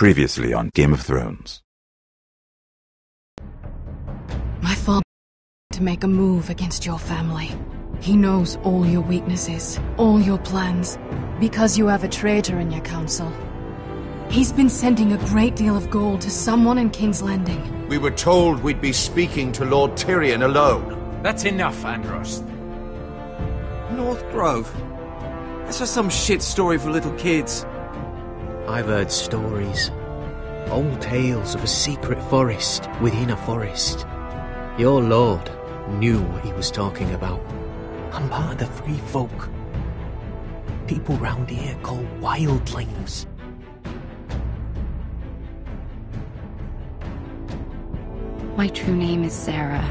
Previously on Game of Thrones. My father to make a move against your family. He knows all your weaknesses, all your plans, because you have a traitor in your council. He's been sending a great deal of gold to someone in King's Landing. We were told we'd be speaking to Lord Tyrion alone. That's enough, Andros. North Grove? That's just some shit story for little kids. I've heard stories. Old tales of a secret forest within a forest. Your lord knew what he was talking about. I'm part of the free folk. People round here called wildlings. My true name is Sarah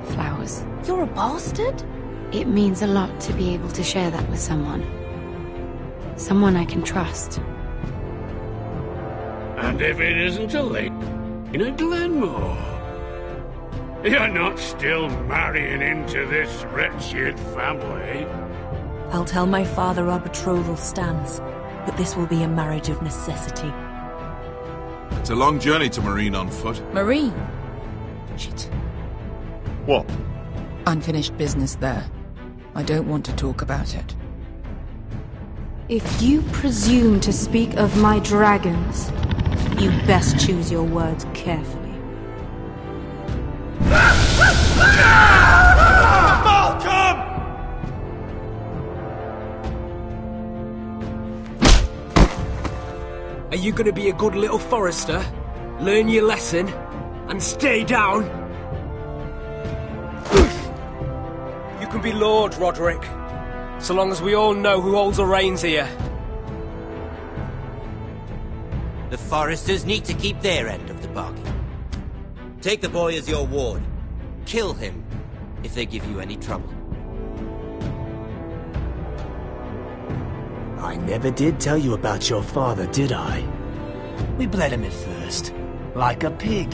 Flowers. You're a bastard? It means a lot to be able to share that with someone. Someone I can trust. And if it isn't a lady in a Glenmore, you're not still marrying into this wretched family. I'll tell my father our betrothal stands, but this will be a marriage of necessity. It's a long journey to Marine on foot. Marine? Shit. What? Unfinished business there. I don't want to talk about it. If you presume to speak of my dragons, You best choose your words carefully. Are you gonna be a good little forester? Learn your lesson? And stay down? You can be Lord, Roderick. So long as we all know who holds the reins here. The foresters need to keep their end of the bargain. Take the boy as your ward. Kill him if they give you any trouble. I never did tell you about your father, did I? We bled him at first, like a pig.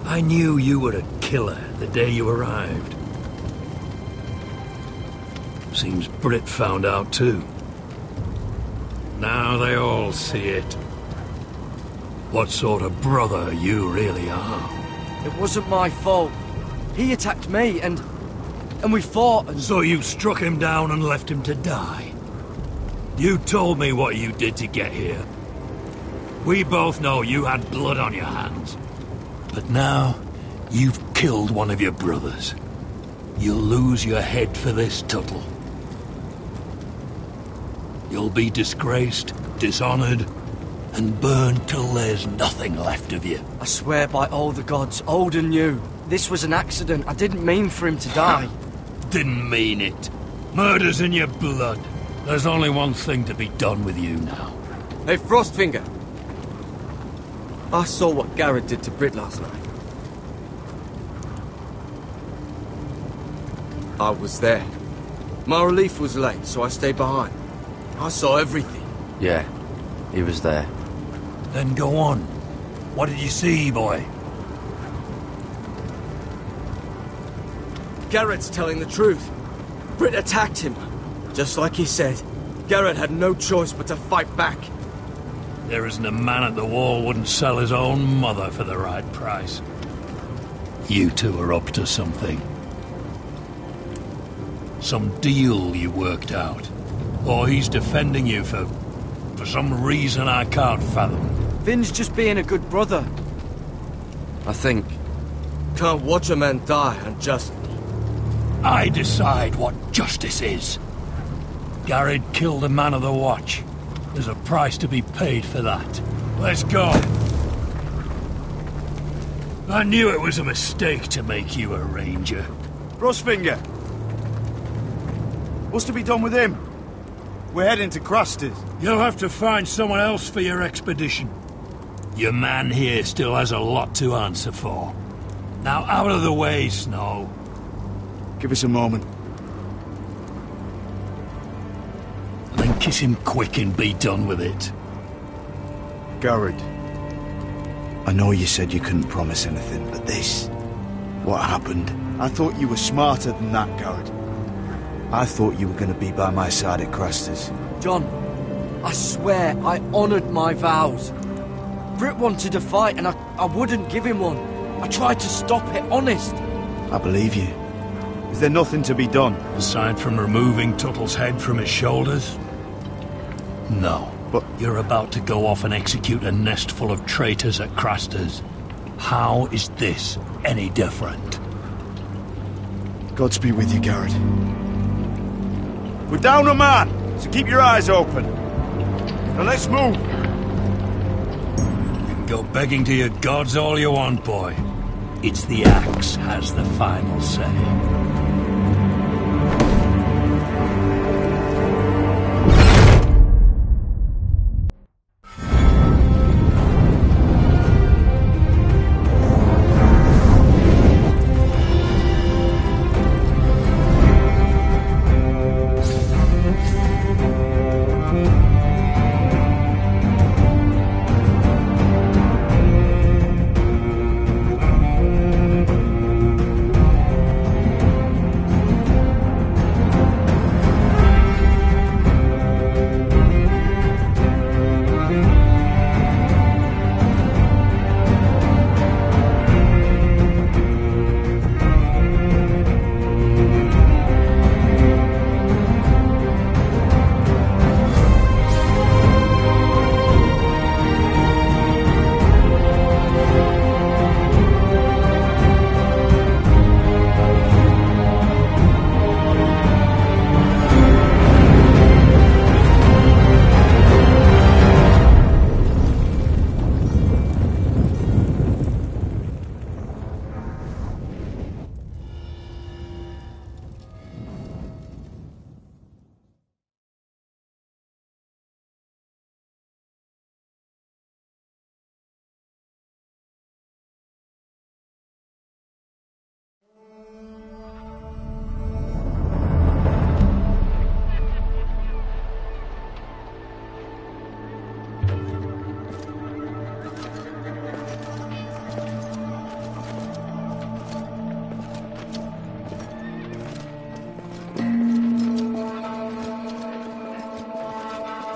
I knew you were a killer the day you arrived. Seems Brit found out too. Now they all see it. What sort of brother you really are. It wasn't my fault. He attacked me and we fought and... So you struck him down and left him to die? You told me what you did to get here. We both know you had blood on your hands. But now, you've killed one of your brothers. You'll lose your head for this, Tuttle. You'll be disgraced, dishonored, and burned till there's nothing left of you. I swear by all the gods, old and new, this was an accident. I didn't mean for him to die. Didn't mean it. Murder's in your blood. There's only one thing to be done with you now. Hey, Frostfinger. I saw what Garrett did to Brit last night. I was there. My relief was late, so I stayed behind. I saw everything. Yeah, he was there. Then go on. What did you see, boy? Garrett's telling the truth. Brit attacked him. Just like he said, Garrett had no choice but to fight back. There isn't a man at the wall wouldn't sell his own mother for the right price. You two are up to something. Some deal you worked out. Or he's defending you for some reason I can't fathom. Vin's just being a good brother. I think... Can't watch a man die unjustly. I decide what justice is. Garrett killed a man of the Watch. There's a price to be paid for that. Let's go. I knew it was a mistake to make you a ranger. Rosfinger! What's to be done with him? We're heading to Cruster's. You'll have to find someone else for your expedition. Your man here still has a lot to answer for. Now out of the way, Snow. Give us a moment. Then kiss him quick and be done with it. Garrett, I know you said you couldn't promise anything, but this... what happened? I thought you were smarter than that, Garrett. I thought you were going to be by my side at Cruster's. John, I swear I honoured my vows. Britt wanted a fight and I wouldn't give him one. I tried to stop it, honest. I believe you. Is there nothing to be done? Aside from removing Tuttle's head from his shoulders? No. But you're about to go off and execute a nest full of traitors at Craster's. How is this any different? Godspeed with you, Garrett. We're down a man, so keep your eyes open. Now let's move. You can go begging to your gods all you want, boy. It's the axe has the final say.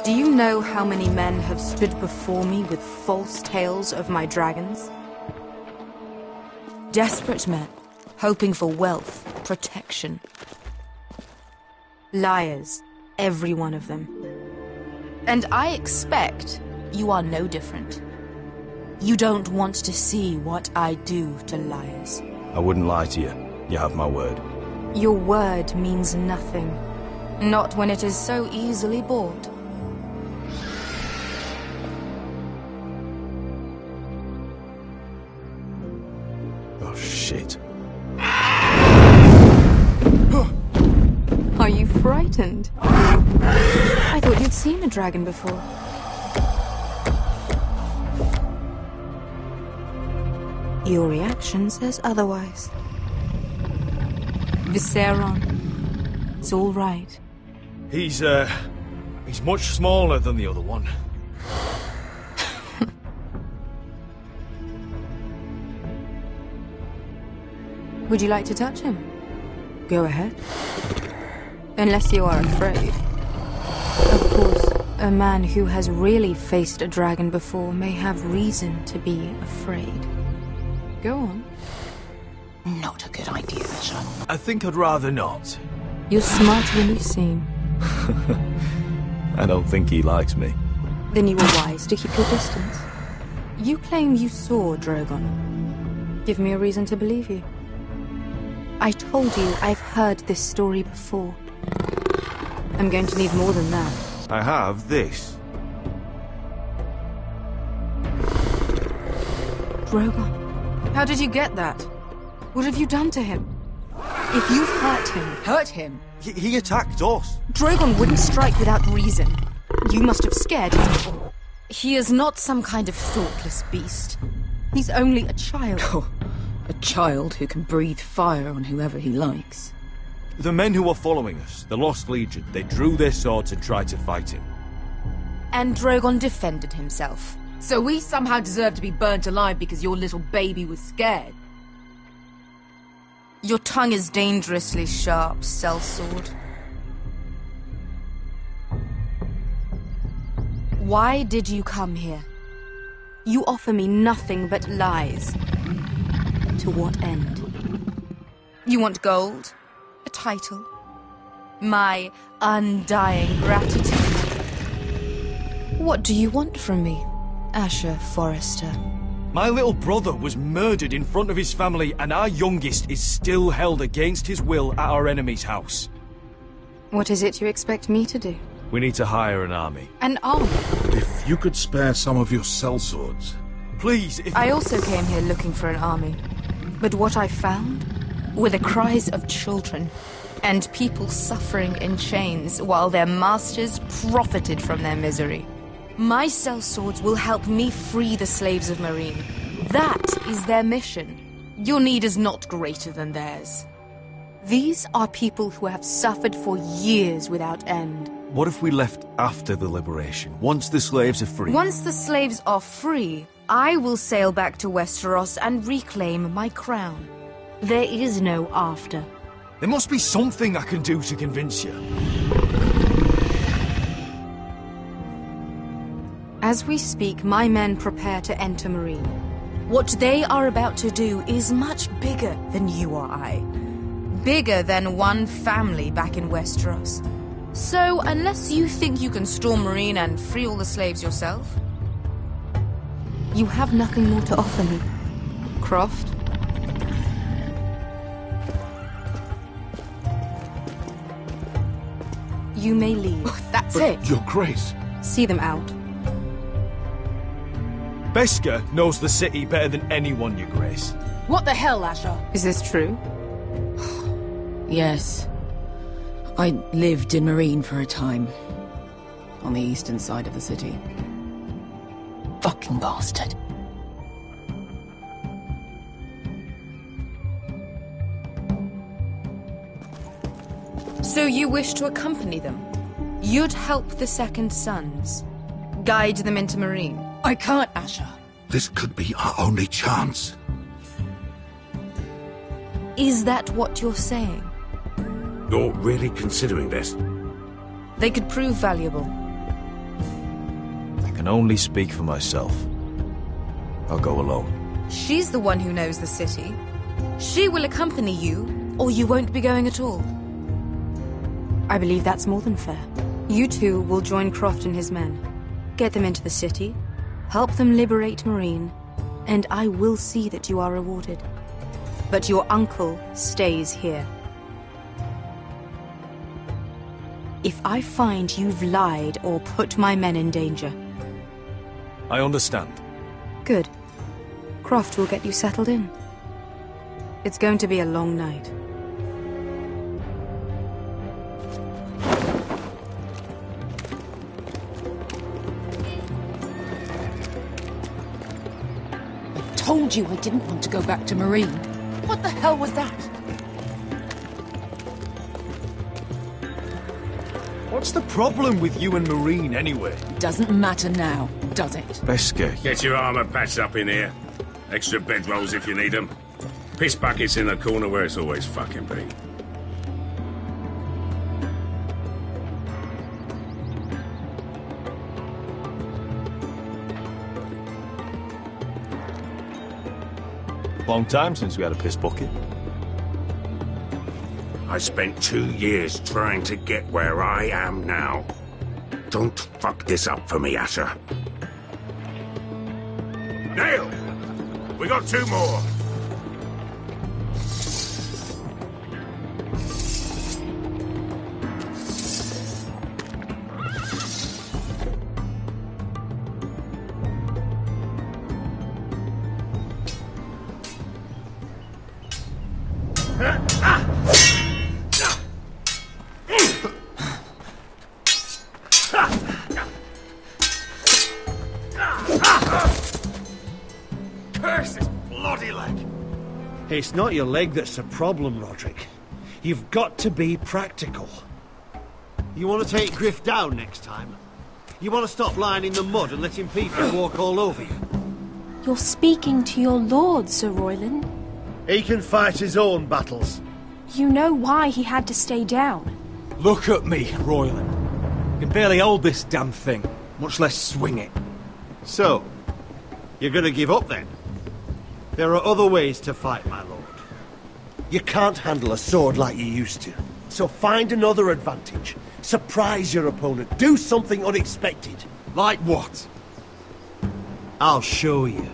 Do you know how many men have stood before me with false tales of my dragons? Desperate men, hoping for wealth, protection. Liars, every one of them. And I expect you are no different. You don't want to see what I do to liars. I wouldn't lie to you. You have my word. Your word means nothing. Not when it is so easily bought. Oh, shit. Are you frightened? I thought you'd seen a dragon before. Your reaction says otherwise. Visceron. It's all right. He's much smaller than the other one. Would you like to touch him? Go ahead. Unless you are afraid. Of course, a man who has really faced a dragon before may have reason to be afraid. Go on. Not a good idea, son. I think I'd rather not. You're smarter than you seem. I don't think he likes me. Then you were wise to keep your distance. You claim you saw Drogon. Give me a reason to believe you. I told you I've heard this story before. I'm going to need more than that. I have this. Drogon. How did you get that? What have you done to him? If you've hurt him... Hurt him? He attacked us. Drogon wouldn't strike without reason. You must have scared him. He is not some kind of thoughtless beast. He's only a child. Oh, a child who can breathe fire on whoever he likes. The men who were following us, the Lost Legion, they drew their swords and tried to fight him. And Drogon defended himself. So we somehow deserve to be burnt alive because your little baby was scared. Your tongue is dangerously sharp, sellsword. Why did you come here? You offer me nothing but lies. To what end? You want gold? A title? My undying gratitude? What do you want from me, Asher Forrester? My little brother was murdered in front of his family, and our youngest is still held against his will at our enemy's house. What is it you expect me to do? We need to hire an army. An army? If you could spare some of your sellswords. Please, if... I also came here looking for an army. But what I found were the cries of children and people suffering in chains while their masters profited from their misery. My sellswords will help me free the slaves of Meereen. That is their mission. Your need is not greater than theirs. These are people who have suffered for years without end. What if we left after the liberation, once the slaves are free? Once the slaves are free, I will sail back to Westeros and reclaim my crown. There is no after. There must be something I can do to convince you. As we speak, my men prepare to enter Meereen. What they are about to do is much bigger than you or I. Bigger than one family back in Westeros. So, unless you think you can storm Meereen and free all the slaves yourself... You have nothing more to offer me, Croft. You may leave. That's it. Your Grace. See them out. Beskha knows the city better than anyone, Your Grace. What the hell, Asher? Is this true? Yes. I lived in Meereen for a time. On the eastern side of the city. Fucking bastard. So you wish to accompany them? You'd help the Second Sons? Guide them into Meereen? I can't, Asher. This could be our only chance. Is that what you're saying? You're really considering this? They could prove valuable. I can only speak for myself. I'll go alone. She's the one who knows the city. She will accompany you, or you won't be going at all. I believe that's more than fair. You two will join Croft and his men. Get them into the city, help them liberate Meereen, and I will see that you are rewarded. But your uncle stays here. If I find you've lied or put my men in danger... I understand. Good. Croft will get you settled in. It's going to be a long night. I told you I didn't want to go back to Meereen. What the hell was that? What's the problem with you and Meereen, anyway? Doesn't matter now, does it? Beskha, Get your armor patched up in here. Extra bedrolls if you need them. Piss buckets in the corner where it's always fucking been. long time since we had a piss bucket. I spent 2 years trying to get where I am now. Don't fuck this up for me, Asher. Nail! We got 2 more! Curse this bloody leg! It's not your leg that's the problem, Roderick. You've got to be practical. You want to take Griff down next time? You want to stop lying in the mud and letting people walk all over you? You're speaking to your lord, Sir Royland. He can fight his own battles. You know why he had to stay down. Look at me, Royland. I can barely hold this damn thing, much less swing it. So, you're going to give up then? There are other ways to fight, my lord. You can't handle a sword like you used to. So find another advantage. Surprise your opponent. Do something unexpected. Like what? I'll show you.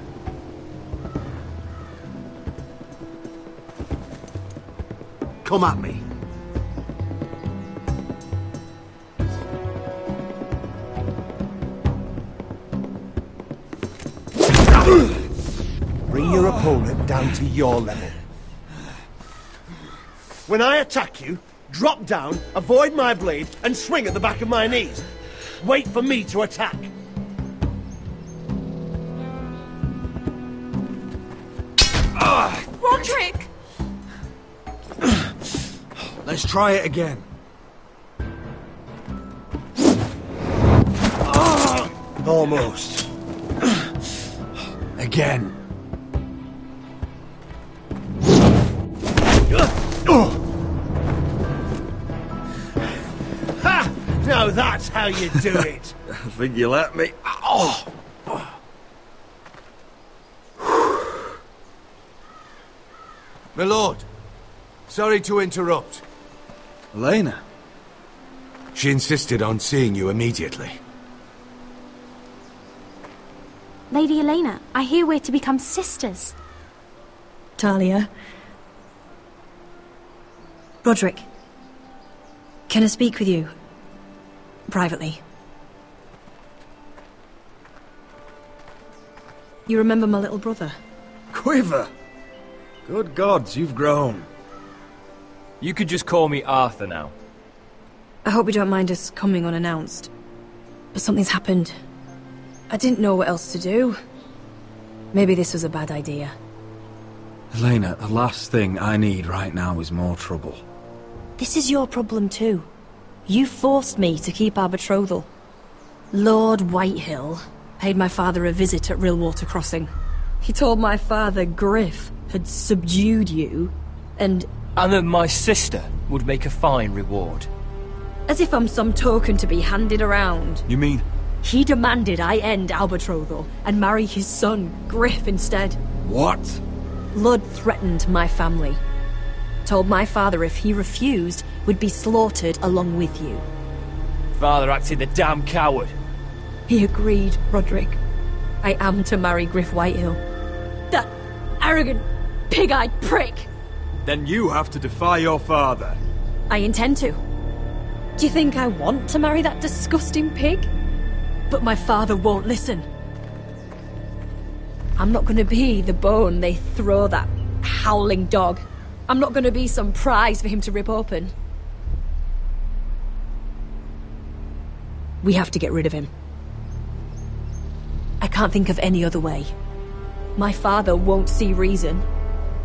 Come at me. Bring your opponent down to your level. When I attack you, drop down, avoid my blade, and swing at the back of my knees. Wait for me to attack. Roderick! Let's try it again. Almost. Again. Ha! Now that's how you do it. I think you let me. Oh! My lord, sorry to interrupt. Elena? She insisted on seeing you immediately. Lady Elena, I hear we're to become sisters. Talia. Roderick. Can I speak with you? Privately. You remember my little brother? Quiver! Good gods, you've grown. You could just call me Arthur now. I hope you don't mind us coming unannounced. But something's happened. I didn't know what else to do. Maybe this was a bad idea. Elena, the last thing I need right now is more trouble. This is your problem too. You forced me to keep our betrothal. Lord Whitehill paid my father a visit at Rillwater Crossing. He told my father Griff had subdued you, and that my sister would make a fine reward. As if I'm some token to be handed around. You mean? He demanded I end our betrothal and marry his son, Griff, instead. What? Lud threatened my family. Told my father if he refused, we'd be slaughtered along with you. Father acted the damn coward. He agreed, Roderick. I am to marry Griff Whitehill. That arrogant, pig-eyed prick! Then you have to defy your father. I intend to. Do you think I want to marry that disgusting pig? But my father won't listen. I'm not gonna be the bone they throw that howling dog. I'm not gonna be some prize for him to rip open. We have to get rid of him. I can't think of any other way. My father won't see reason.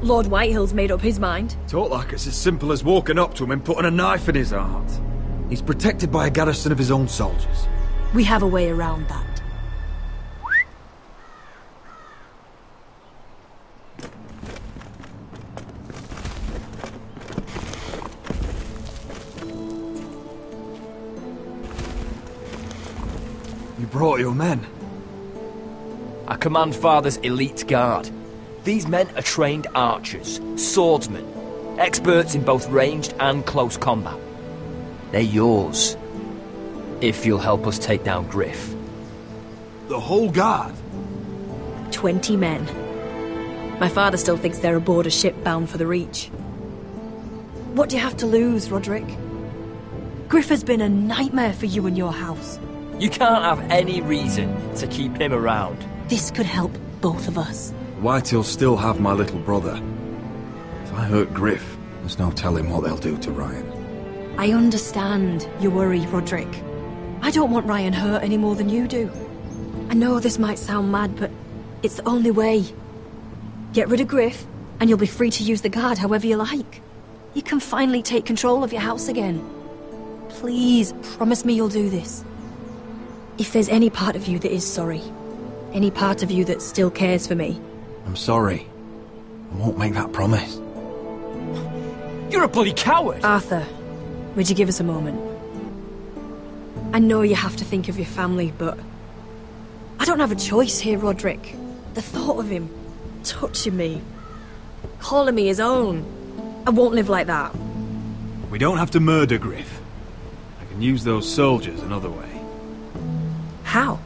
Lord Whitehill's made up his mind. Talk like it's as simple as walking up to him and putting a knife in his heart. He's protected by a garrison of his own soldiers. We have a way around that. You brought your men. I command Father's elite guard. These men are trained archers, swordsmen. Experts in both ranged and close combat. They're yours. If you'll help us take down Griff. The whole guard? 20 men. My father still thinks they're aboard a ship bound for the Reach. What do you have to lose, Roderick? Griff has been a nightmare for you and your house. You can't have any reason to keep him around. This could help both of us. Whitehills still have my little brother. If I hurt Griff, there's no telling what they'll do to Ryan. I understand your worry, Roderick. I don't want Ryan hurt any more than you do. I know this might sound mad, but it's the only way. Get rid of Griff, and you'll be free to use the guard however you like. You can finally take control of your house again. Please, promise me you'll do this. If there's any part of you that is sorry, any part of you that still cares for me... I'm sorry. I won't make that promise. You're a bloody coward! Arthur, would you give us a moment? I know you have to think of your family, but... I don't have a choice here, Roderick. The thought of him touching me, calling me his own, I won't live like that. We don't have to murder Griff. I can use those soldiers another way. How?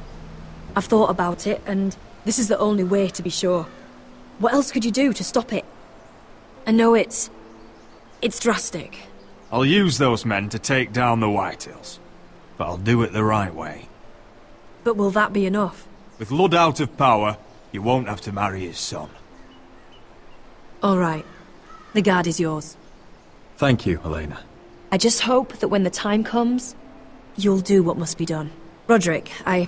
I've thought about it, and this is the only way to be sure. What else could you do to stop it? I know it's drastic. I'll use those men to take down the Whitehills, but I'll do it the right way. But will that be enough? With Ludd out of power, you won't have to marry his son. All right. The guard is yours. Thank you, Helena. I just hope that when the time comes, you'll do what must be done. Roderick, I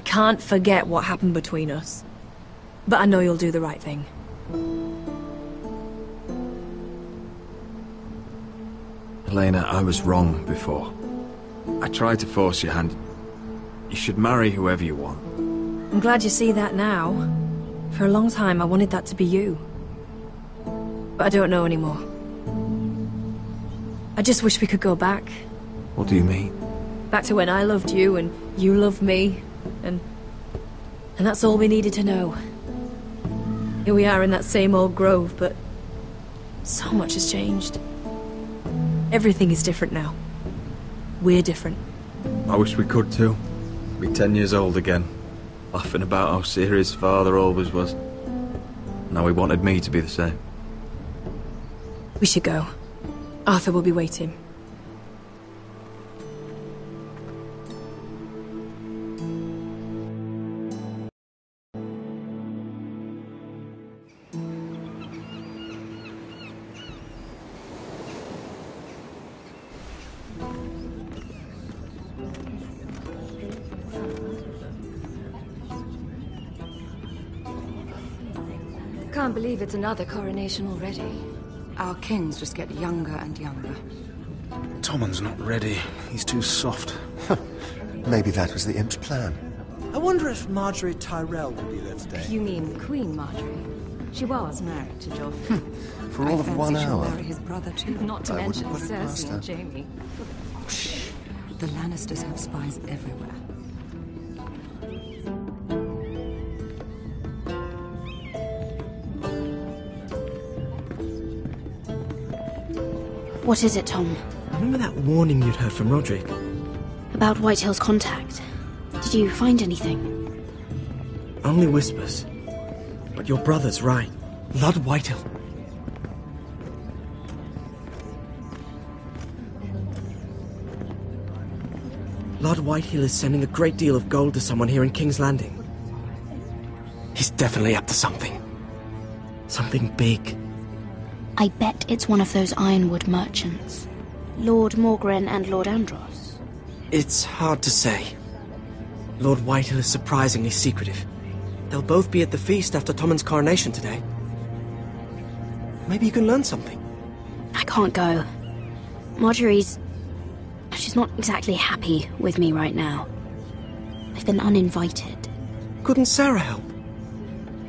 can't forget what happened between us. But I know you'll do the right thing. Helena, I was wrong before. I tried to force your hand. You should marry whoever you want. I'm glad you see that now. For a long time, I wanted that to be you. But I don't know anymore. I just wish we could go back. What do you mean? Back to when I loved you and you loved me, and that's all we needed to know. Here we are in that same old grove, but so much has changed. Everything is different now. We're different. I wish we could too. Be 10 years old again. Laughing about how serious father always was. Now he wanted me to be the same. We should go. Arthur will be waiting. Can't believe it's another coronation already. Our kings just get younger and younger. Tommen's not ready. He's too soft. Maybe that was the imp's plan. I wonder if Marjorie Tyrell will be there today. You mean Queen Marjorie? She was married to Joffrey. For all of 1 hour. She'll marry his brother too. Not to mention Cersei and Jaime. Shh. The Lannisters have spies everywhere. What is it, Tom? Remember that warning you'd heard from Roderick? About Whitehill's contact. Did you find anything? Only whispers. But your brother's right. Lord Whitehill. Lord Whitehill is sending a great deal of gold to someone here in King's Landing. He's definitely up to something. Something big. I bet it's one of those Ironwood merchants. Lord Morgren and Lord Andros. It's hard to say. Lord Whitehill is surprisingly secretive. They'll both be at the feast after Tommen's coronation today. Maybe you can learn something. I can't go. Marjorie's... she's not exactly happy with me right now. I've been uninvited. Couldn't Sarah help?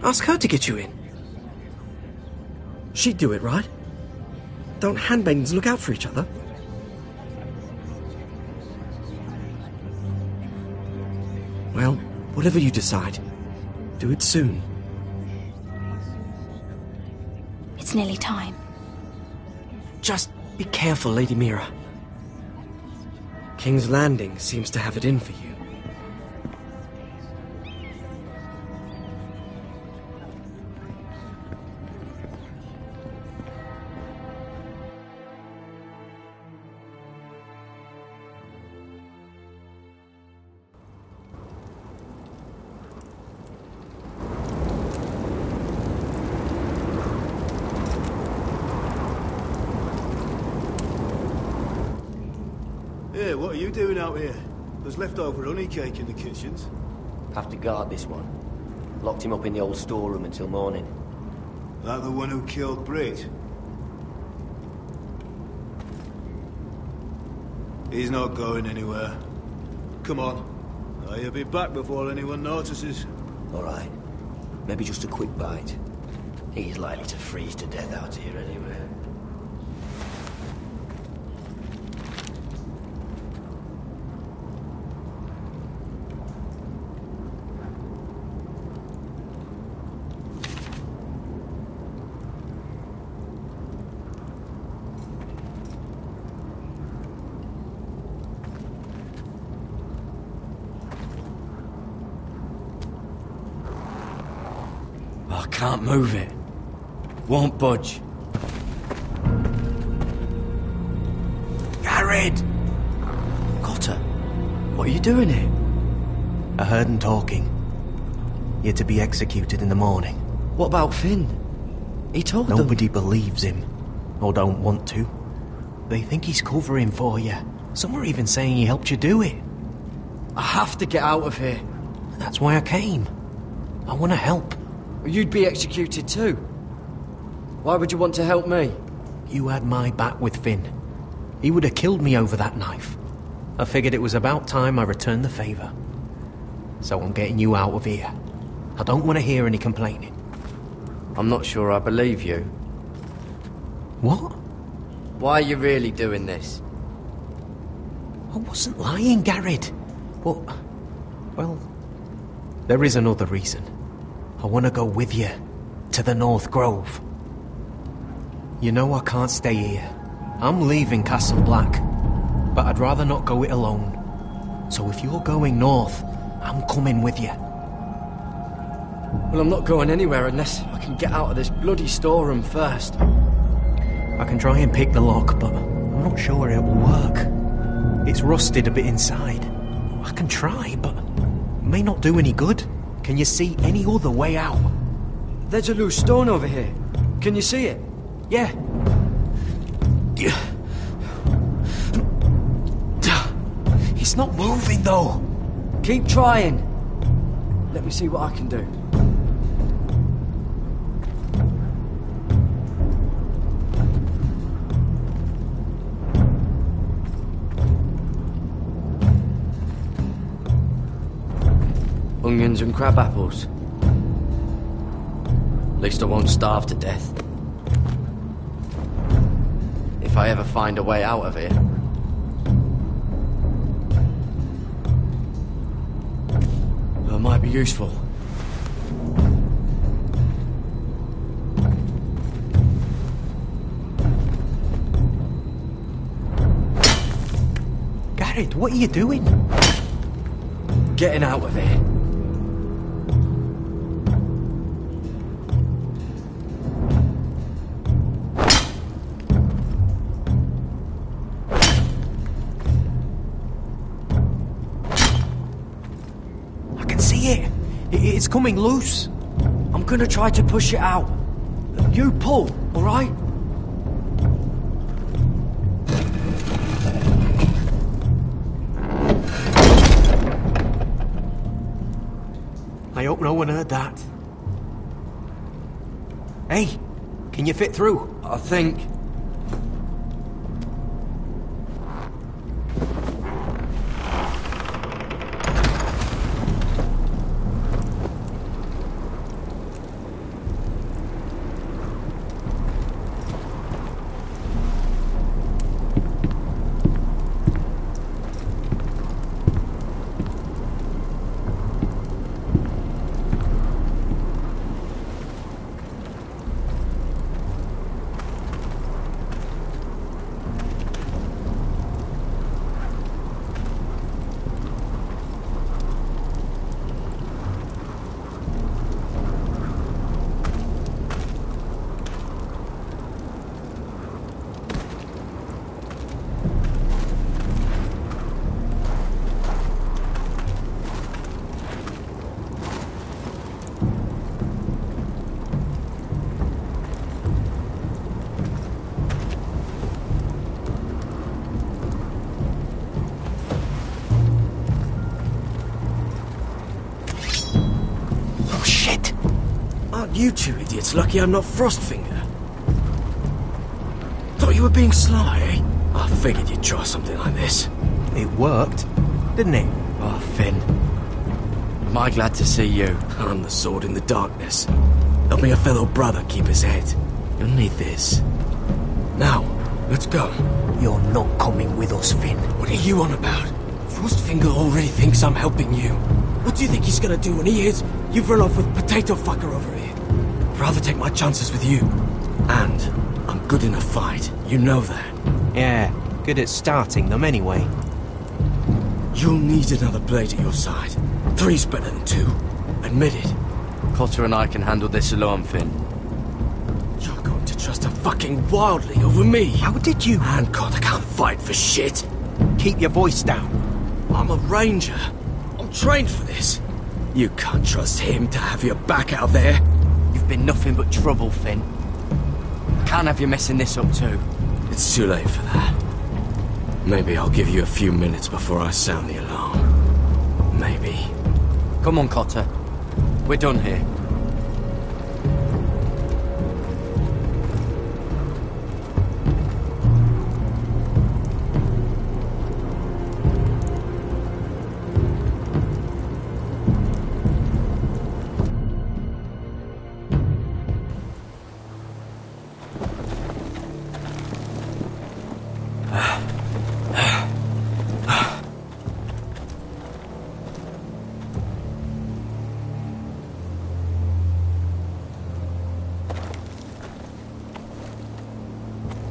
Ask her to get you in. She'd do it, right? Don't handmaidens look out for each other? Well, whatever you decide, do it soon. It's nearly time. Just be careful, Lady Mira. King's Landing seems to have it in for you. Hey, what are you doing out here? There's leftover honey cake in the kitchens. Have to guard this one. Locked him up in the old storeroom until morning. That the one who killed Brit? He's not going anywhere. Come on. He'll be back before anyone notices. All right. Maybe just a quick bite. He's likely to freeze to death out here anyway. I can't move it. Won't budge. Garrett! Cotter, what are you doing here? I heard him talking. You're to be executed in the morning. What about Finn? He told them. Nobody believes him, or don't want to. They think he's covering for you. Some are even saying he helped you do it. I have to get out of here. That's why I came. I want to help. You'd be executed too. Why would you want to help me? You had my back with Finn. He would have killed me over that knife. I figured it was about time I returned the favour. So I'm getting you out of here. I don't want to hear any complaining. I'm not sure I believe you. What? Why are you really doing this? I wasn't lying, Garrett. Well, there is another reason. I want to go with you to the North Grove. You know I can't stay here. I'm leaving Castle Black, but I'd rather not go it alone. So if you're going north, I'm coming with you. Well, I'm not going anywhere unless I can get out of this bloody storeroom first. I can try and pick the lock, but I'm not sure it will work. It's rusted a bit inside. I can try, but it may not do any good. Can you see any other way out? There's a loose stone over here. Can you see it? Yeah. It's not moving, though. Keep trying. Let me see what I can do. Onions and crab apples. At least I won't starve to death. If I ever find a way out of here. That might be useful. Garrett, what are you doing? Getting out of here. It's coming loose. I'm gonna try to push it out. You pull, all right? I hope no one heard that. Hey, can you fit through? I think. You two idiots lucky I'm not Frostfinger. Thought you were being sly, eh? I figured you'd try something like this. It worked, didn't it? Oh, Finn. Am I glad to see you? I'm the sword in the darkness. Help me a fellow brother keep his head. You'll need this. Now, let's go. You're not coming with us, Finn. What are you on about? Frostfinger already thinks I'm helping you. What do you think he's gonna do when he hears you've run off with Potato Fucker over here? I'd rather take my chances with you. And I'm good in a fight. You know that. Yeah, good at starting them anyway. You'll need another blade at your side. 3's better than 2. Admit it. Cotter and I can handle this alone, Finn. You're going to trust her fucking wildly over me. How did you? And Cotter can't fight for shit. Keep your voice down. I'm a ranger. I'm trained for this. You can't trust him to have your back out there. You've been nothing but trouble, Finn. I can't have you messing this up too. It's too late for that. Maybe I'll give you a few minutes before I sound the alarm. Maybe. Come on, Cotter. We're done here.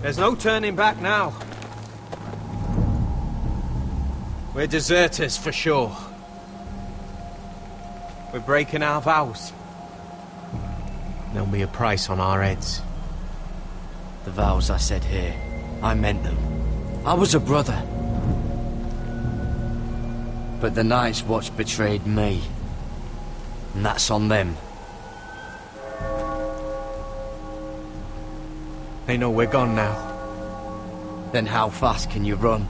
There's no turning back now. We're deserters for sure. We're breaking our vows. There'll be a price on our heads. The vows I said here, I meant them. I was a brother. But the Night's Watch betrayed me. And that's on them. They know we're gone now. Then how fast can you run?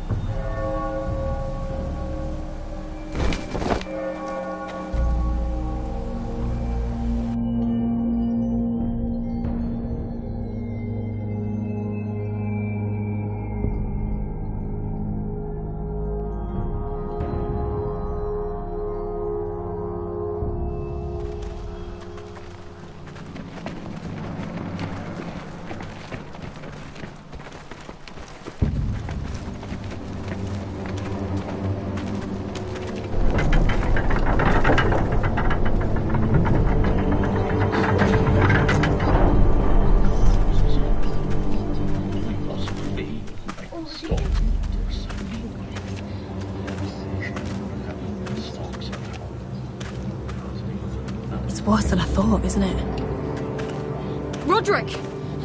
It's worse than I thought, isn't it? Roderick!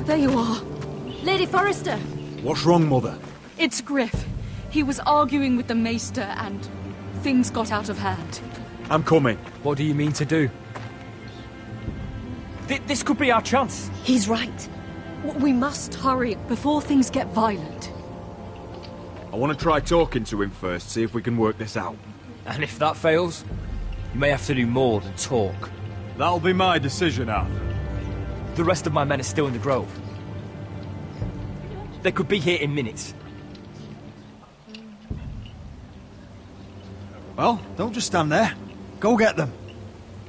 There you are. Lady Forrester! What's wrong, Mother? It's Griff. He was arguing with the Maester and things got out of hand. I'm coming. What do you mean to do? This could be our chance. He's right. We must hurry before things get violent. I want to try talking to him first, see if we can work this out. And if that fails, you may have to do more than talk. That'll be my decision, Arthur. The rest of my men are still in the grove. They could be here in minutes. Well, don't just stand there. Go get them.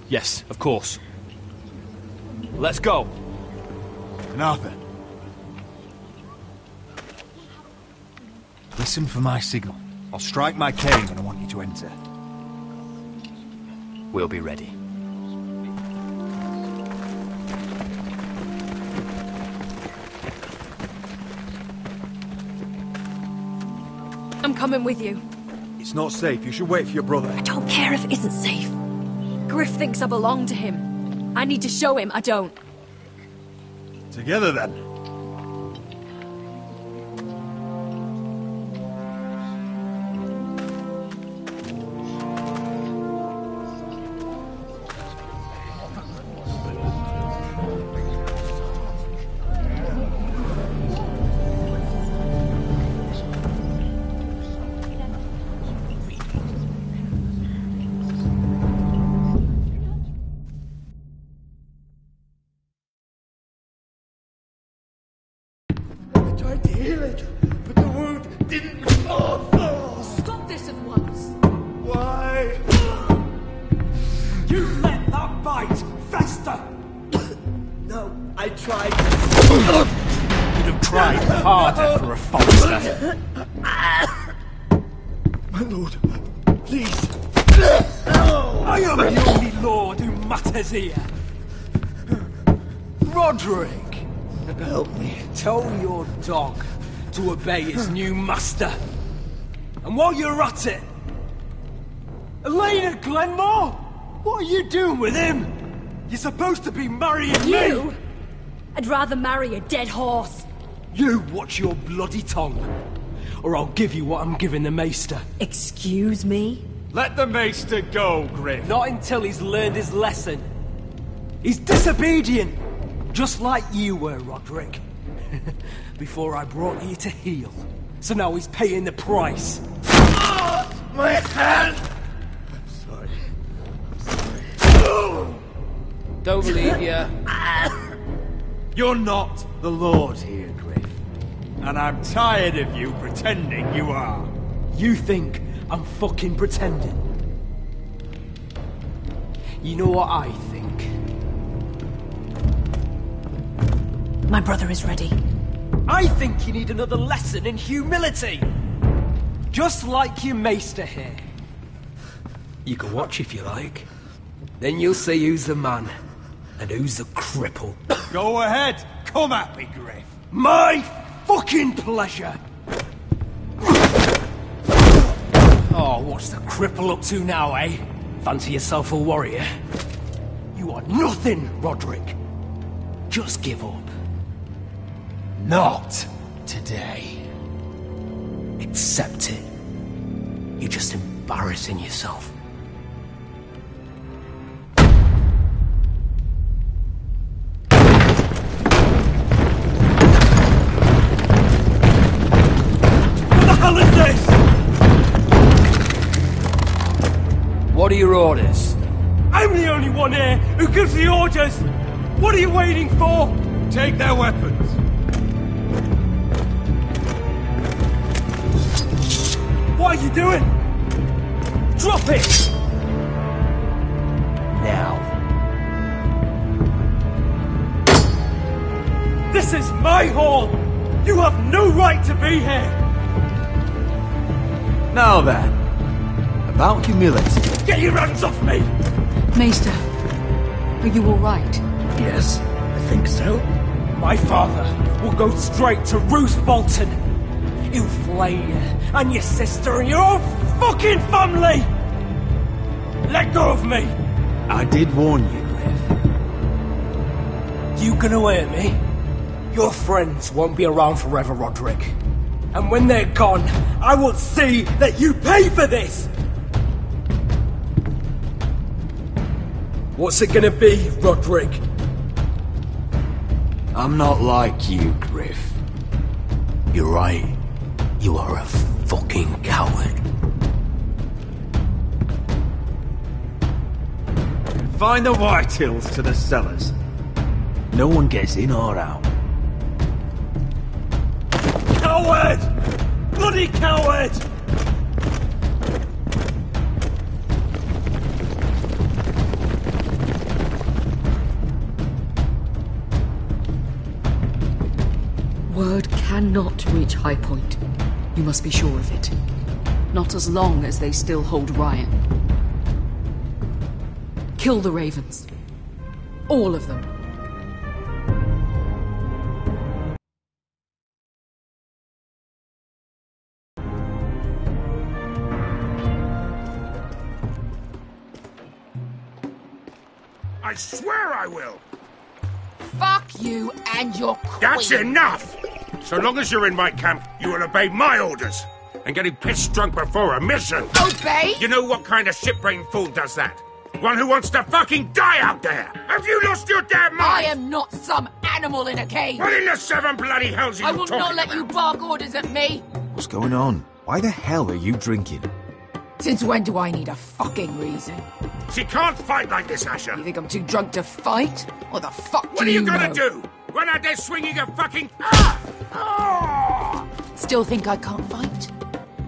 Yes, of course. Let's go. And Arthur. Listen for my signal. I'll strike my cane when I want you to enter. We'll be ready. I'm coming with you. It's not safe. You should wait for your brother. I don't care if it isn't safe. Griff thinks I belong to him. I need to show him I don't. Together, then. tried to heal it, but the wound didn't... Stop this at once! Why? You let that bite fester! No, I tried. You'd have tried harder for a Forrester. My lord, please. I am the only lord who matters here. Roderick, help me. tell your dog to obey his new master. And while you're at it, Elena Glenmore, what are you doing with him? You're supposed to be marrying You? me. I'd rather marry a dead horse. You watch your bloody tongue, or I'll give you what I'm giving the maester. Excuse me? Let the maester go, Griff. Not until he's learned his lesson. He's disobedient, just like you were, Roderick. Before I brought you to heel. So now he's paying the price. My hand! Don't believe you. You're not the Lord here, Griff. And I'm tired of you pretending you are. You think I'm fucking pretending? You know what I think? My brother is ready. I think you need another lesson in humility. Just like your maester here. You can watch if you like. Then you'll see who's the man and who's the cripple. Go ahead, come at me, Griff. My fucking pleasure. Oh, what's the cripple up to now, eh? Fancy yourself a warrior? You are nothing, Roderick. Just give up. Not today. Accept it. You're just embarrassing yourself. What are your orders? I'm the only one here who gives the orders! What are you waiting for? Take their weapons. What are you doing? Drop it! Now. This is my hall! You have no right to be here! Now then, about humility. Get your hands off me! Maester, are you alright? Yes, I think so. My father will go straight to Roose Bolton. He'll flay you, and your sister, and your own fucking family! Let go of me! I did warn you, Griff. You gonna hurt me? Your friends won't be around forever, Roderick. And when they're gone, I will see that you pay for this! What's it gonna be, Roderick? I'm not like you, Griff. You're right. You are a fucking coward. Find the Whitehills to the cellars. No one gets in or out. Coward! Bloody coward! Word cannot reach High Point. You must be sure of it. Not as long as they still hold Ryan. Kill the Ravens. All of them. I swear I will! Fuck you and your queen. That's enough! So long as you're in my camp, you will obey my orders. And getting pissed drunk before a mission. Obey? You know what kind of shit-brained fool does that? One who wants to fucking die out there! Have you lost your damn mind? I am not some animal in a cage. What in the seven bloody hells are you I will talking not let about? you bark orders at me. What's going on? Why the hell are you drinking? Since when do I need a fucking reason? She can't fight like this, Asher. You think I'm too drunk to fight? What the fuck What do are you know? gonna do? Run out there swinging a fucking... Ah! Oh! Still think I can't fight?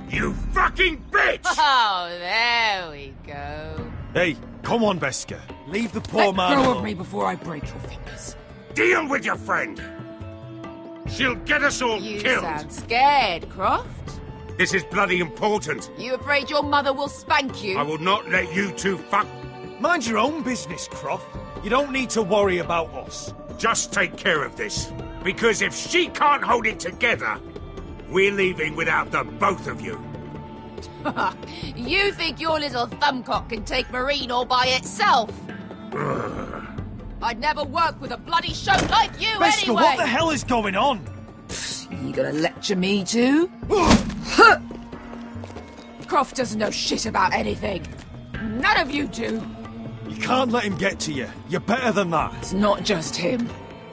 You fucking bitch! Oh, there we go. Hey, come on, Beskar. Leave the poor Let man go alone. of me before I break your fingers. Deal with your friend. She'll get us all You killed. sound scared, Croft. This is bloody important. You afraid your mother will spank you? I will not let you two fuck. Mind your own business, Croft. You don't need to worry about us. Just take care of this. Because if she can't hold it together, we're leaving without the both of you. You think your little thumbcock can take Marine all by itself? I'd never work with a bloody show like you Beskar, anyway! what the hell is going on? You gonna lecture me too? Croft doesn't know shit about anything. None of you do. You can't let him get to you. You're better than that. It's not just him.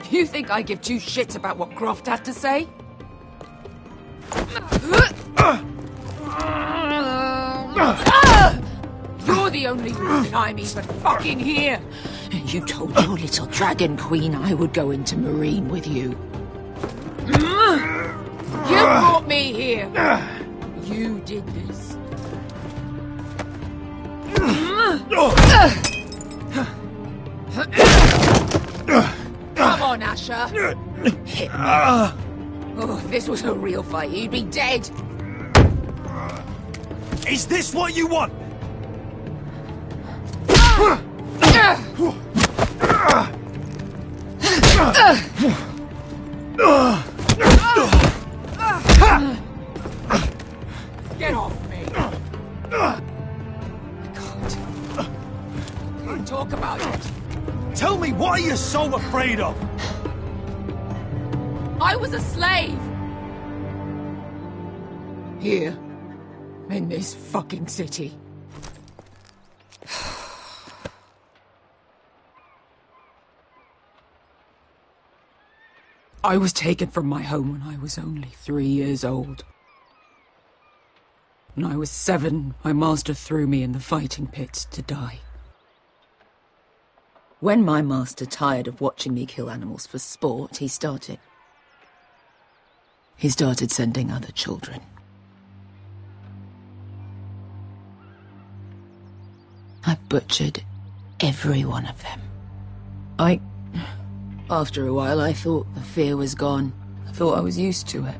You think I give two shits about what Croft has to say? You're the only reason I'm even fucking here. You told your little dragon queen I would go into Marine with you. You brought me here. You did this. Come on, Asher. Hit me. Oh, if this was a real fight, you'd be dead. Is this what you want? Get off me. I can't talk about it. Tell me, what are you so afraid of? I was a slave. Here. In this fucking city. I was taken from my home when I was only 3 years old. When I was 7, my master threw me in the fighting pits to die. When my master tired of watching me kill animals for sport, he started sending other children. I butchered every one of them. After a while, I thought the fear was gone. I thought I was used to it.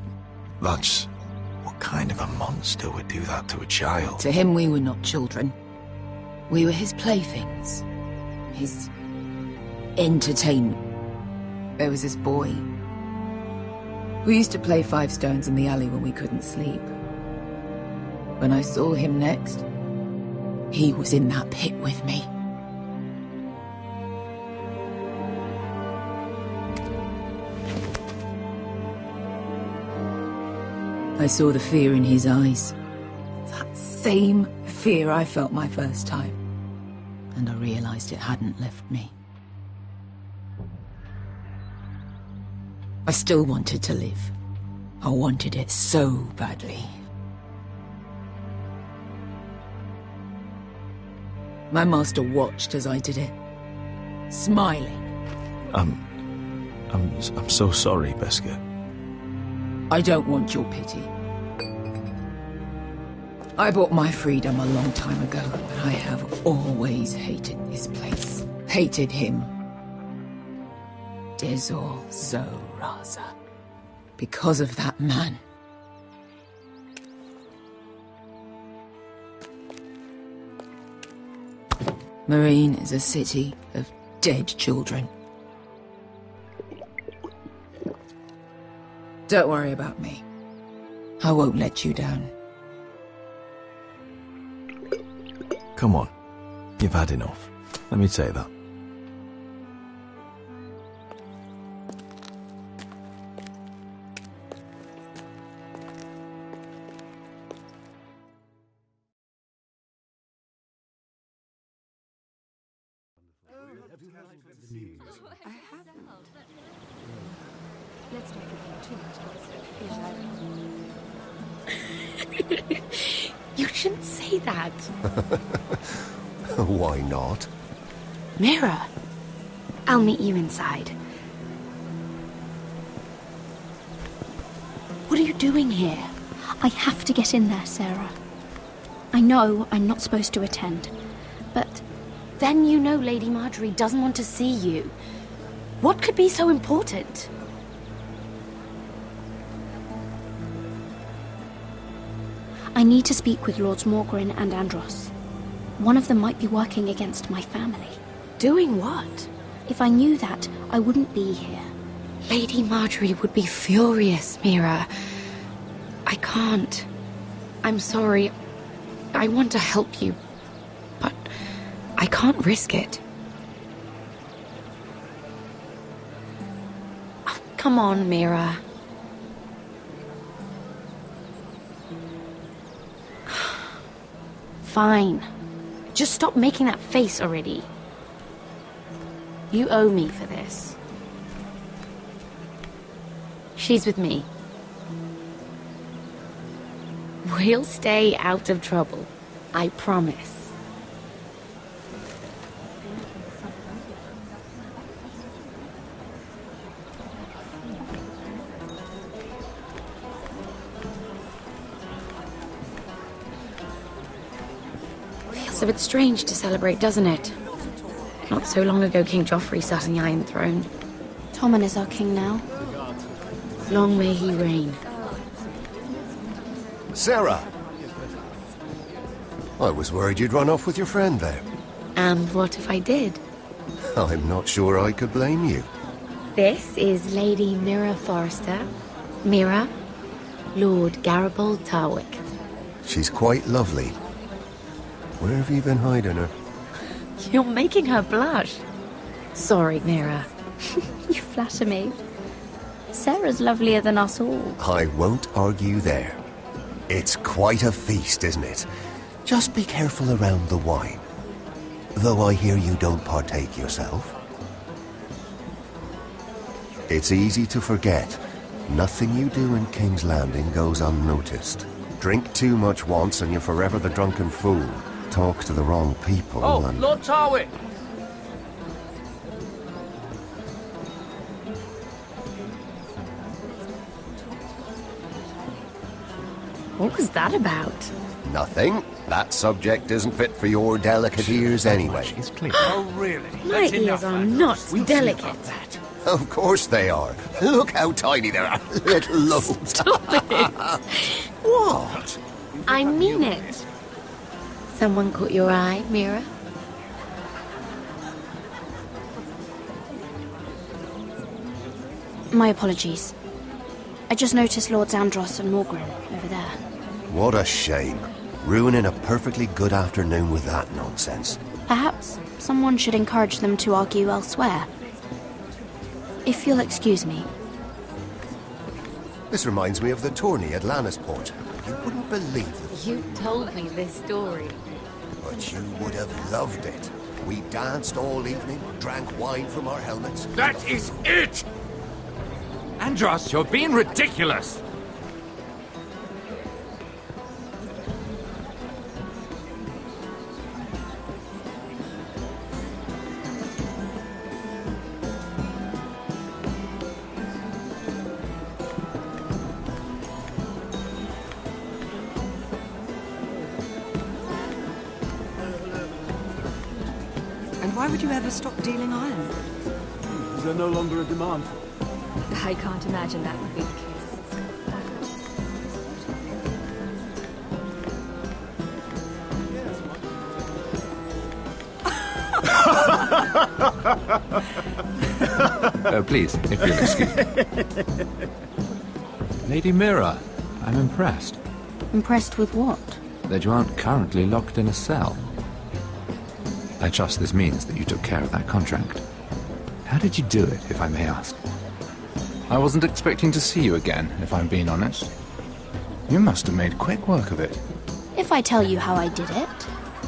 That's... what kind of a monster would do that to a child? To him, we were not children. We were his playthings. His entertainment. There was this boy. We used to play 5 stones in the alley when we couldn't sleep. When I saw him next, he was in that pit with me. I saw the fear in his eyes. That same fear I felt my first time. And I realized it hadn't left me. I still wanted to live. I wanted it so badly. My master watched as I did it, smiling. I'm so sorry, Beskar. I don't want your pity. I bought my freedom a long time ago, but I have always hated this place. Hated him. Dezor Zoraza. Because of that man. Marine is a city of dead children. Don't worry about me. I won't let you down. Come on. You've had enough. Let me say that. You shouldn't say that. Why not? Mira, I'll meet you inside. What What are you doing here? I have to get in there, Sarah. I know I'm not supposed to attend, but then you know Lady Marjorie doesn't want to see you. What could be so important? I need to speak with Lords Morgren and Andros. One of them might be working against my family. Doing what? If I knew that, I wouldn't be here. Lady Marjorie would be furious, Mira. I can't. I'm sorry. I want to help you, but I can't risk it. Oh, come on, Mira. Fine. Just stop making that face already. You owe me for this. She's with me. We'll stay out of trouble. I promise. Feels a bit strange to celebrate, doesn't it? Not so long ago, King Joffrey sat on the Iron Throne. Tommen is our king now. Long may he reign. Sarah! I was worried you'd run off with your friend there. And what if I did? I'm not sure I could blame you. This is Lady Mira Forrester. Mira, Lord Garibald Tarwick. She's quite lovely. Where have you been hiding her? You're making her blush. Sorry, Mira. You flatter me. Sarah's lovelier than us all. I won't argue there. It's quite a feast, isn't it? Just be careful around the wine. Though I hear you don't partake yourself. It's easy to forget. Nothing you do in King's Landing goes unnoticed. Drink too much once and you're forever the drunken fool. Talk to the wrong people and... Lord Tarwick! What was that about? Nothing. That subject isn't fit for your delicate ears anyway. It's clear. Oh, really? My ears are not delicate. Of course they are. Look how tiny they are. Little lobes. Stop it! What? I mean it. Someone caught your eye, Mira? My apologies. I just noticed Lords Andros and Morgren over there. What a shame. Ruining a perfectly good afternoon with that nonsense. Perhaps someone should encourage them to argue elsewhere. If you'll excuse me. This reminds me of the tourney at Lannisport. You wouldn't believe it. You told me this story. But you would have loved it. We danced all evening, drank wine from our helmets. That is it! Andros, you're being ridiculous! And why would you ever stop dealing iron? Is there no longer a demand? I can't imagine that would be the Oh, please, if you'll excuse me. Lady Mira, I'm impressed. Impressed with what? That you aren't currently locked in a cell. I trust this means that you took care of that contract. How did you do it, if I may ask? I wasn't expecting to see you again, if I'm being honest. You must have made quick work of it. If I tell you how I did it,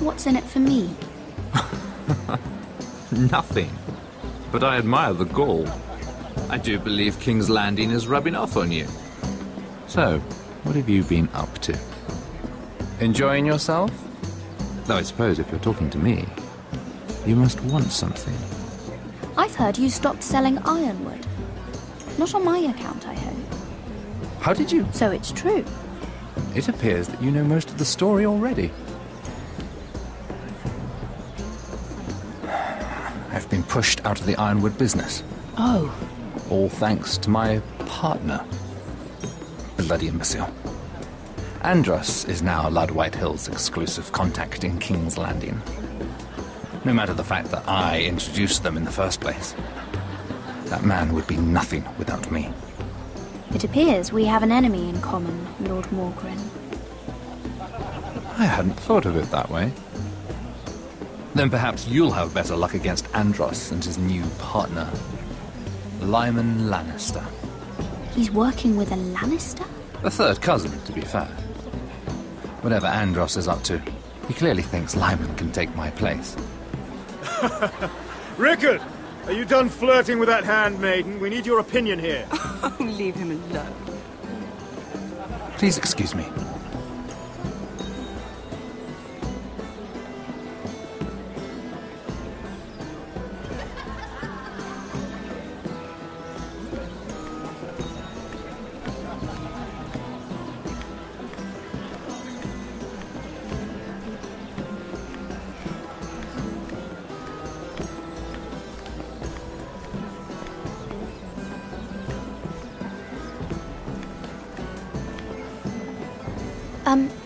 what's in it for me? Nothing. But I admire the gall. I do believe King's Landing is rubbing off on you. So, what have you been up to? Enjoying yourself? Though I suppose if you're talking to me, you must want something. I've heard you stopped selling ironwood. Not on my account, I hope. How did you... So it's true. It appears that you know most of the story already. I've been pushed out of the ironwood business. Oh. All thanks to my partner. Bloody imbecile. Andros is now Lord Whitehill's exclusive contact in King's Landing. No matter the fact that I introduced them in the first place. That man would be nothing without me. It appears we have an enemy in common, Lord Morgren. I hadn't thought of it that way. Then perhaps you'll have better luck against Andros and his new partner, Lyman Lannister. He's working with a Lannister? A third cousin, to be fair. Whatever Andros is up to, he clearly thinks Lyman can take my place. Rickard! Are you done flirting with that handmaiden? We need your opinion here. Oh, leave him alone. Please excuse me.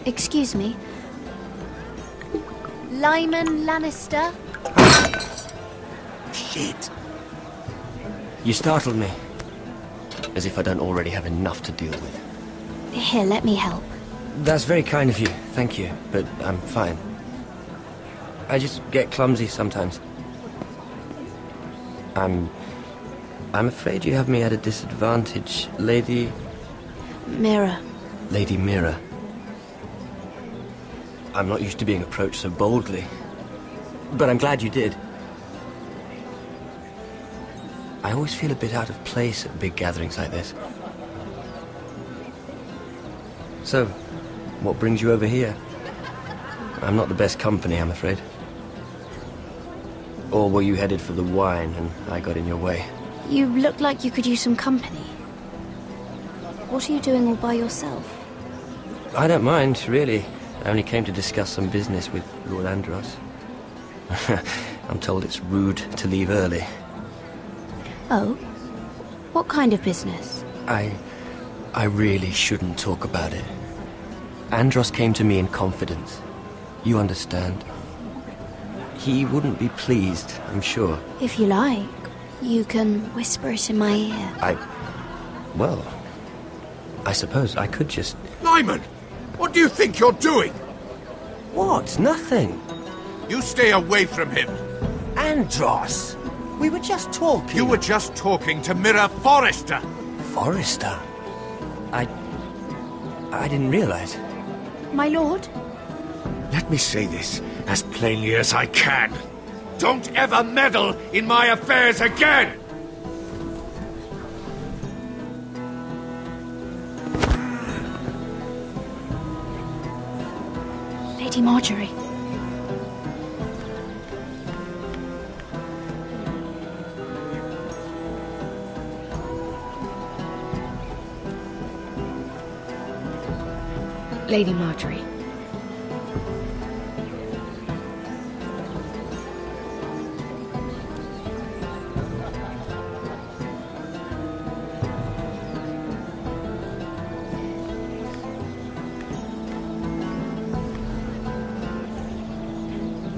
Excuse me. Lyman Lannister? Shit. You startled me. As if I don't already have enough to deal with. Here, let me help. That's very kind of you, thank you, but I'm fine. I just get clumsy sometimes. I'm afraid you have me at a disadvantage, Lady... Mira. Lady Mira. I'm not used to being approached so boldly, but I'm glad you did. I always feel a bit out of place at big gatherings like this. So, what brings you over here? I'm not the best company, I'm afraid. Or were you headed for the wine and I got in your way? You look like you could use some company. What are you doing all by yourself? I don't mind, really. I only came to discuss some business with Lord Andros. I'm told it's rude to leave early. Oh? What kind of business? I really shouldn't talk about it. Andros came to me in confidence. You understand? He wouldn't be pleased, I'm sure. If you like, you can whisper it in my ear. Well, I suppose I could just... Lyman! What do you think you're doing? What? Nothing. You stay away from him. Andros! We were just talking. You were just talking to Mira Forrester. Forrester? I didn't realize. My lord? Let me say this as plainly as I can. Don't ever meddle in my affairs again! Lady Marjorie. Lady Marjorie.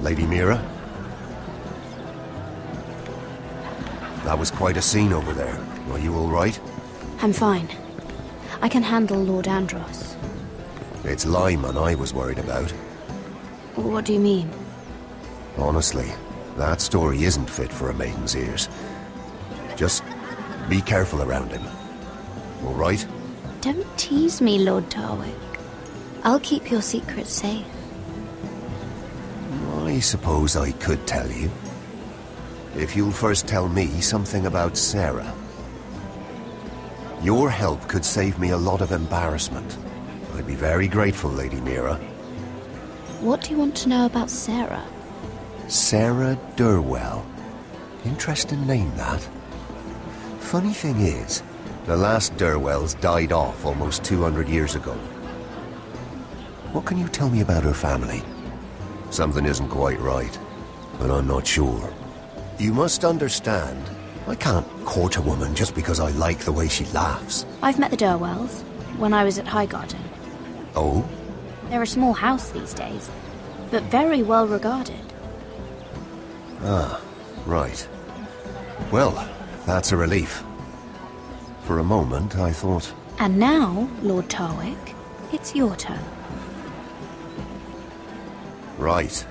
Lady Mira? That was quite a scene over there. Are you all right? I'm fine. I can handle Lord Andros. It's Lyman I was worried about. What do you mean? Honestly, that story isn't fit for a maiden's ears. Just be careful around him. All right? Don't tease me, Lord Tarwick. I'll keep your secret safe. I suppose I could tell you. If you'll first tell me something about Sarah. Your help could save me a lot of embarrassment. I'd be very grateful, Lady Mira. What do you want to know about Sarah? Sarah Durwell. Interesting name, that. Funny thing is, The last Durwells died off almost 200 years ago. What can you tell me about her family? Something isn't quite right, but I'm not sure. You must understand, I can't court a woman just because I like the way she laughs. I've met the Durwells when I was at Highgarden. Oh? They're a small house these days, but very well regarded. Ah, right. Well, that's a relief. For a moment, I thought... And now, Lord Tarwick, it's your turn. Right.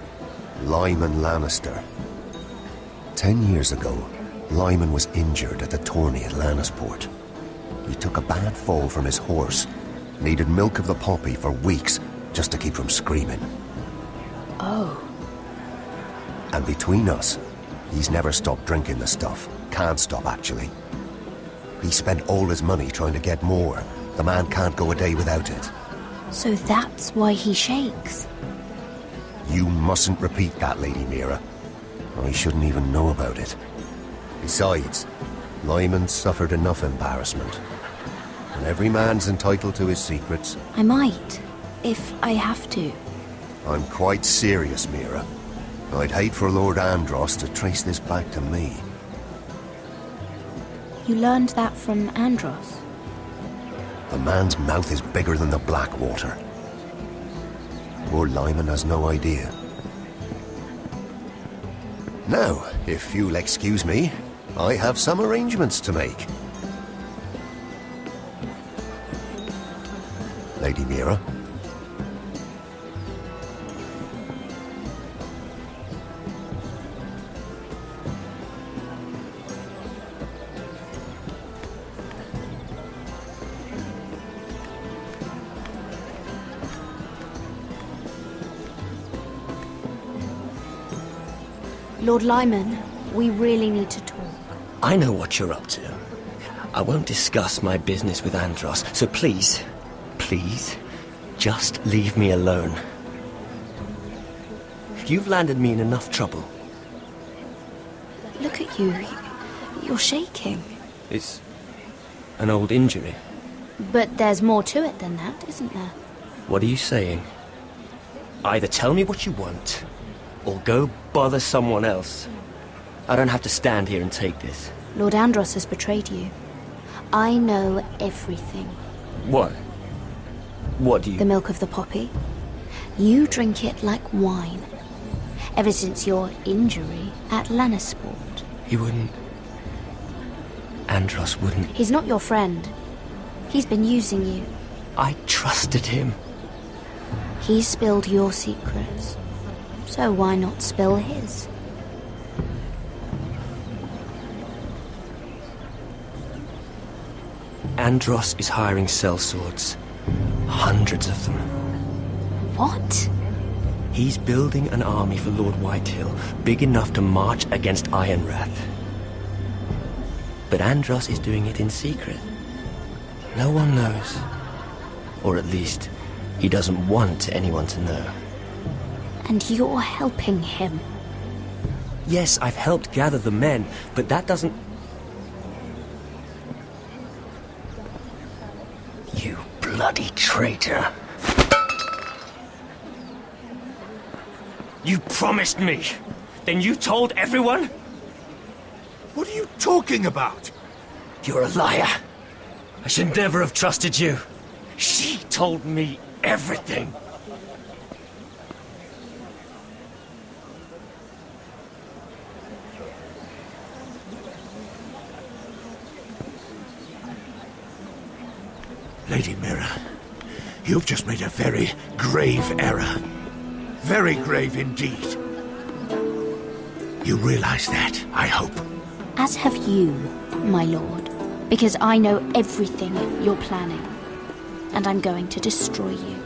Lyman Lannister. 10 years ago, Lyman was injured at the tourney at Lannisport. He took a bad fall from his horse. Needed milk of the poppy for weeks just to keep from screaming. Oh. And between us, he's never stopped drinking the stuff. Can't stop, actually. He spent all his money trying to get more. The man can't go a day without it. So that's why he shakes. You mustn't repeat that, Lady Mira. I shouldn't even know about it. Besides, Lyman suffered enough embarrassment. And every man's entitled to his secrets. I might, if I have to. I'm quite serious, Mira. I'd hate for Lord Andros to trace this back to me. You learned that from Andros? The man's mouth is bigger than the Blackwater. Poor Lyman has no idea. Now, if you'll excuse me, I have some arrangements to make. Lady Mira? Lord Lyman, we really need to talk. I know what you're up to. I won't discuss my business with Andros, so please, just leave me alone. You've landed me in enough trouble. Look at you. You're shaking. It's an old injury. But there's more to it than that, isn't there? What are you saying? Either tell me what you want, or go bother someone else. I don't have to stand here and take this. Lord Andros has betrayed you. I know everything. What? What do you... The milk of the poppy. You drink it like wine. Ever since your injury at Lannisport. He wouldn't... Andros wouldn't... He's not your friend. He's been using you. I trusted him. He spilled your secrets. So why not spill his? Andros is hiring sellswords. Hundreds of them. What? He's building an army for Lord Whitehill, big enough to march against Ironrath. But Andros is doing it in secret. No one knows. Or at least, he doesn't want anyone to know. And you're helping him. Yes, I've helped gather the men, but that doesn't... You bloody traitor. You promised me. Then you told everyone? What are you talking about? You're a liar. I should never have trusted you. She told me everything. Lady Mira, you've just made a very grave error. Very grave indeed. You realize that, I hope. As have you, my lord. Because I know everything you're planning. And I'm going to destroy you.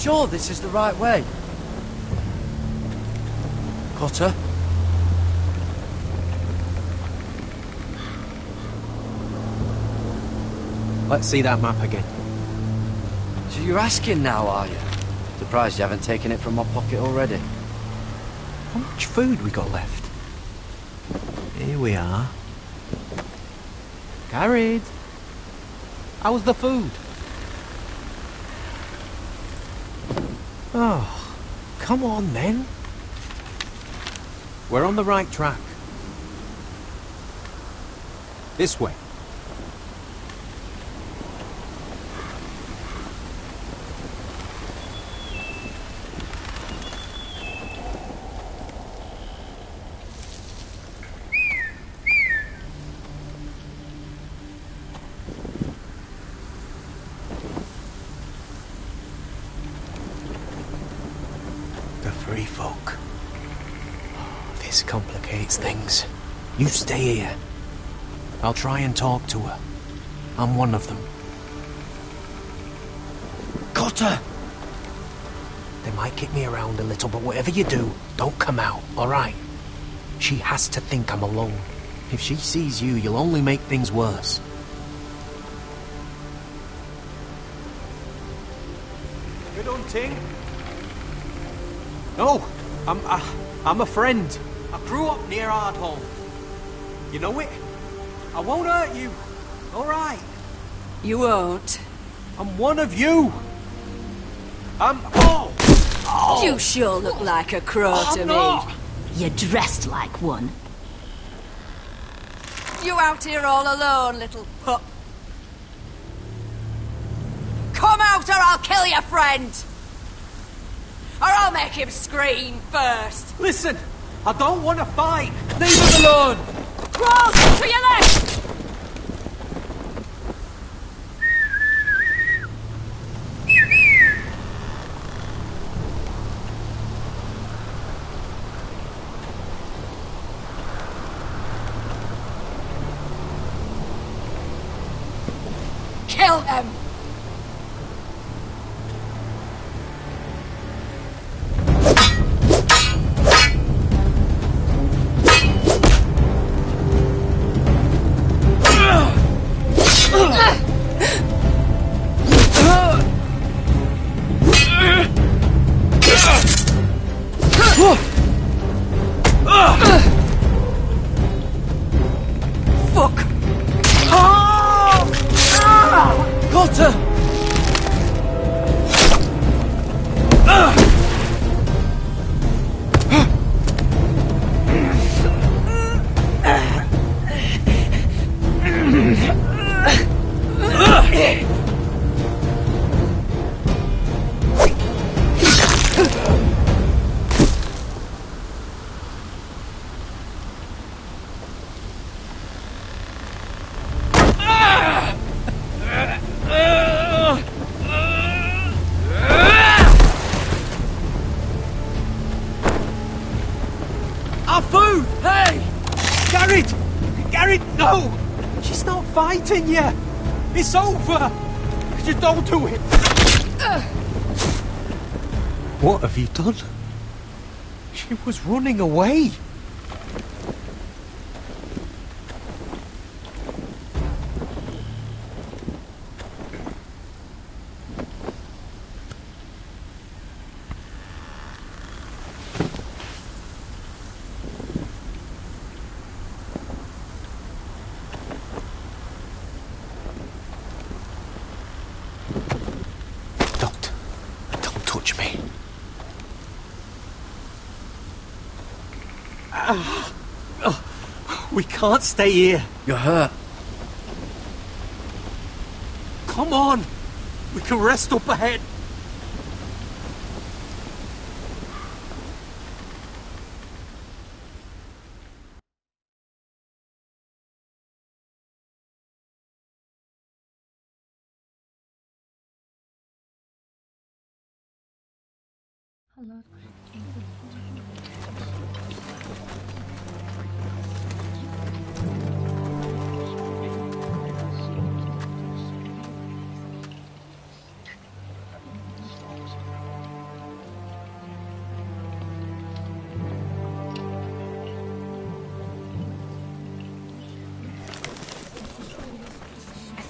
sure this is the right way? Cutter? Let's see that map again. So you're asking now, are you? Surprised you haven't taken it from my pocket already. How much food we got left? Here we are. Carried. How's the food? Oh, come on then. We're on the right track. This way. Free folk. Oh, this complicates things. You stay here. I'll try and talk to her. I'm one of them. Got her! They might kick me around a little, but whatever you do, don't come out, alright? She has to think I'm alone. If she sees you, you'll only make things worse. Good hunting. No, I'm a friend. I grew up near Ardhall. You know it? I won't hurt you. All right. You won't. I'm one of you. Oh! You sure look like a crow to me. Not. You're dressed like one. You out here all alone, little pup? Come out or I'll kill your friend! Or I'll make him scream first! Listen, I don't want to fight. Leave him alone. Roll to your left! Kill him! Fuck! Got her! Our food! Hey! Garrett, no! She's not fighting you! It's over! Just don't do it! What have you done? She was running away! Don't touch me. We can't stay here. You're hurt. Come on! We can rest up ahead.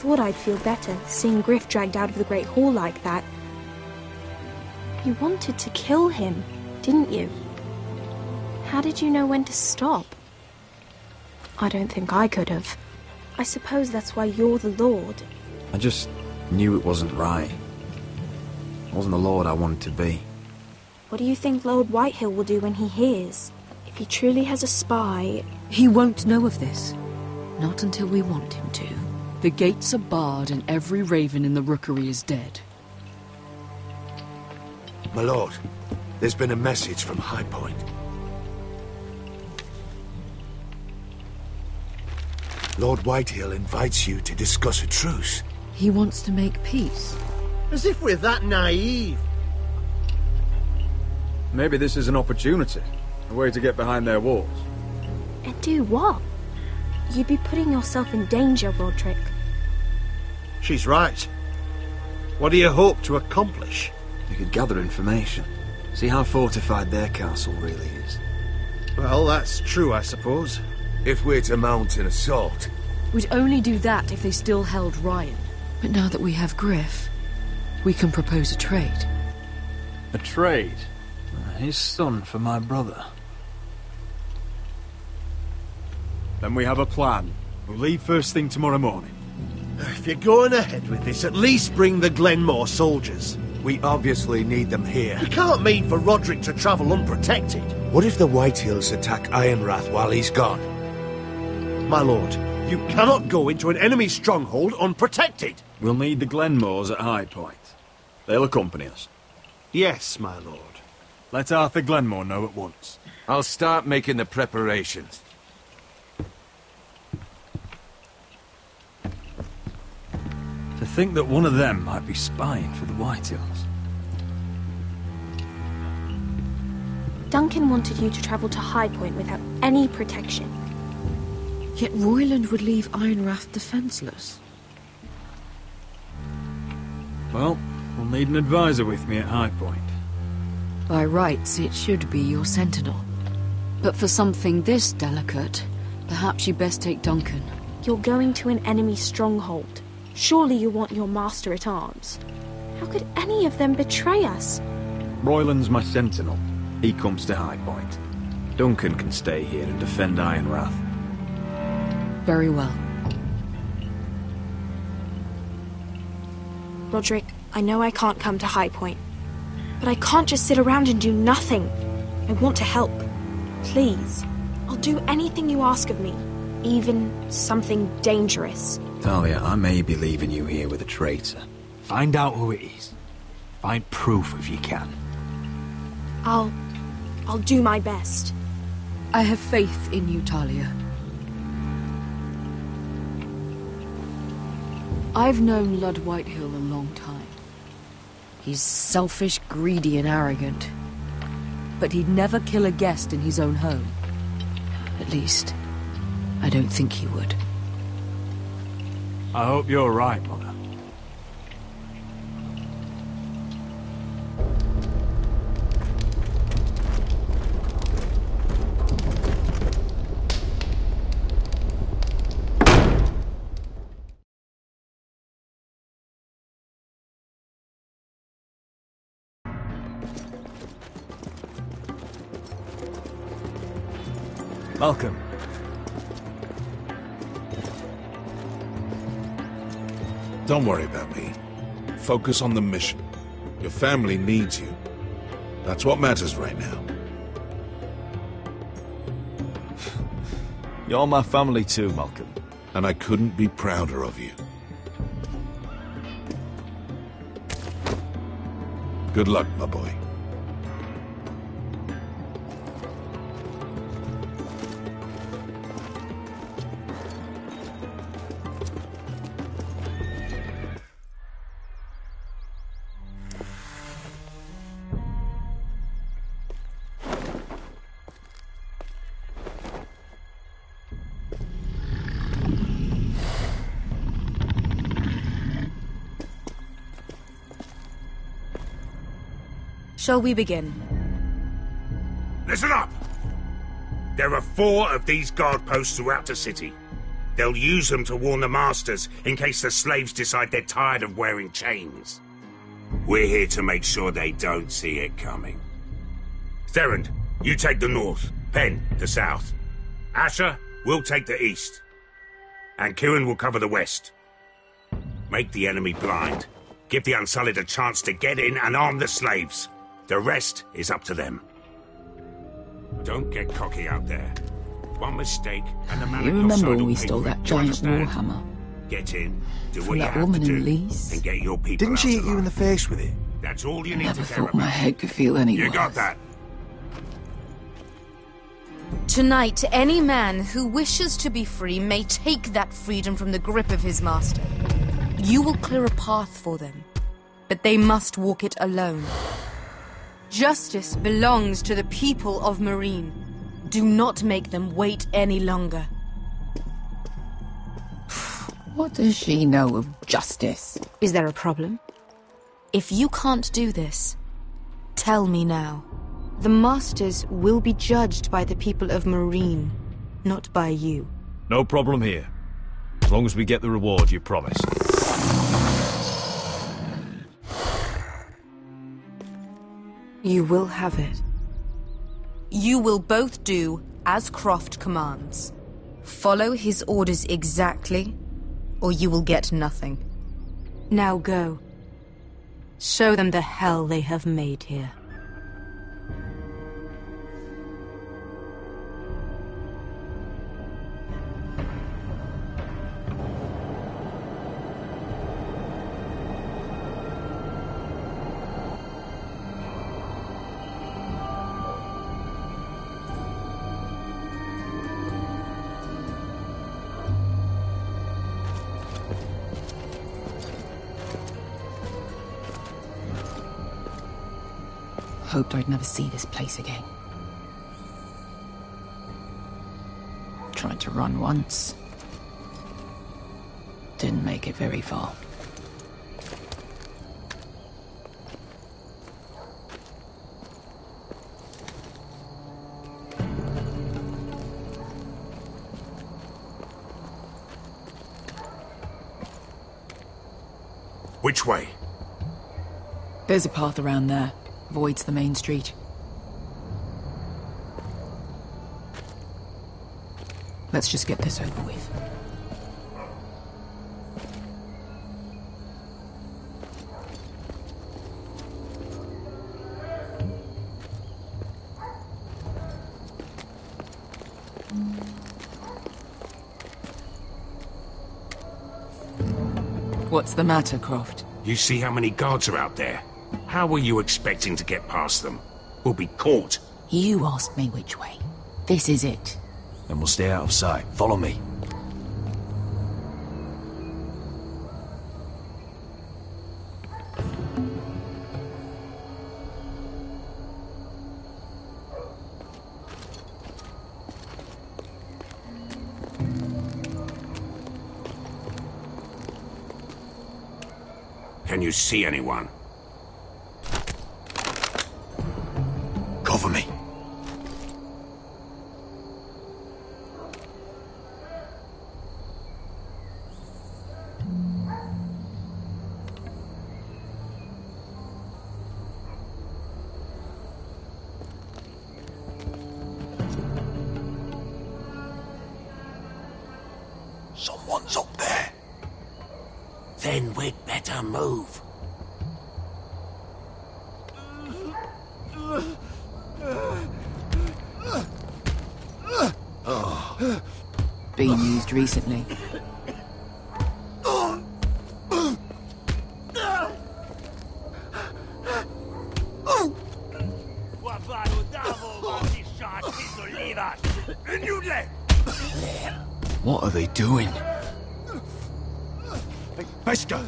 thought I'd feel better seeing Griff dragged out of the Great Hall like that. You wanted to kill him, didn't you? How did you know when to stop? I don't think I could have. I suppose that's why you're the Lord. I just knew it wasn't right. I wasn't the Lord I wanted to be. What do you think Lord Whitehill will do when he hears? If he truly has a spy... He won't know of this. Not until we want him to. The gates are barred and every raven in the rookery is dead. My lord, there's been a message from High Point. Lord Whitehill invites you to discuss a truce. He wants to make peace. As if we're that naive. Maybe this is an opportunity. A way to get behind their walls. And do what? You'd be putting yourself in danger, Roderick. She's right. What do you hope to accomplish? You could gather information. See how fortified their castle really is. Well, that's true, I suppose. If we're to mount an assault... We'd only do that if they still held Ryan. But now that we have Griff, we can propose a trade. A trade? His son for my brother. Then we have a plan. We'll leave first thing tomorrow morning. If you're going ahead with this, at least bring the Glenmore soldiers. We obviously need them here. You can't mean for Roderick to travel unprotected. What if the Whitehills attack Ironrath while he's gone? My lord, you cannot go into an enemy stronghold unprotected. We'll need the Glenmores at High Point. They'll accompany us. Yes, my lord. Let Arthur Glenmore know at once. I'll start making the preparations. To think that one of them might be spying for the Whitehills. Duncan wanted you to travel to High Point without any protection. Yet Royland would leave Ironrath defenseless. Well, we'll need an advisor with me at High Point. By rights, it should be your sentinel. But for something this delicate, perhaps you best take Duncan. You're going to an enemy stronghold. Surely you want your master-at-arms. How could any of them betray us? Royland's my sentinel. He comes to High Point. Duncan can stay here and defend Ironrath. Very well. Roderick, I know I can't come to High Point. But I can't just sit around and do nothing. I want to help. Please. I'll do anything you ask of me. Even something dangerous. Talia, I may be leaving you here with a traitor. Find out who it is. Find proof if you can. I'll do my best. I have faith in you, Talia. I've known Lord Whitehill a long time. He's selfish, greedy, and arrogant. But he'd never kill a guest in his own home. At least, I don't think he would. I hope you're right, Mother. Malcolm. Don't worry about me. Focus on the mission. Your family needs you. That's what matters right now. You're my family too, Malcolm. And I couldn't be prouder of you. Good luck, my boy. Shall we begin? Listen up! There are 4 of these guard posts throughout the city. They'll use them to warn the masters in case the slaves decide they're tired of wearing chains. We're here to make sure they don't see it coming. Therend, you take the north. Penn, the south. Asher, we'll take the east. And Kieran will cover the west. Make the enemy blind. Give the Unsullied a chance to get in and arm the slaves. The rest is up to them. Don't get cocky out there. One mistake, and the man You on your remember side when will we pay stole for it. that Do you giant understand? warhammer? Get in, do From what you that have woman to in do, Lee's? and get your people Didn't out she hit you alive. in the face with it? That's all you need Never to care thought about. my head could feel any You worse. got that? Tonight, any man who wishes to be free may take that freedom from the grip of his master. You will clear a path for them, but they must walk it alone. Justice belongs to the people of Marine. Do not make them wait any longer. What does she know of justice? Is there a problem? If you can't do this, tell me now. The Masters will be judged by the people of Marine, not by you. No problem here. As long as we get the reward you promised. You will have it. You will both do as Croft commands. Follow his orders exactly, or you will get nothing. Now go. Show them the hell they have made here. Hoped I'd never see this place again. Tried to run once. Didn't make it very far. Which way? There's a path around there. Avoids the main street. Let's just get this over with. What's the matter, Croft? You see how many guards are out there? How were you expecting to get past them? We'll be caught. You asked me which way. This is it. Then we'll stay out of sight. Follow me. Can you see anyone? Cover me. Someone's up there. Then we'd better move. Been used recently. What are they doing? Pesca!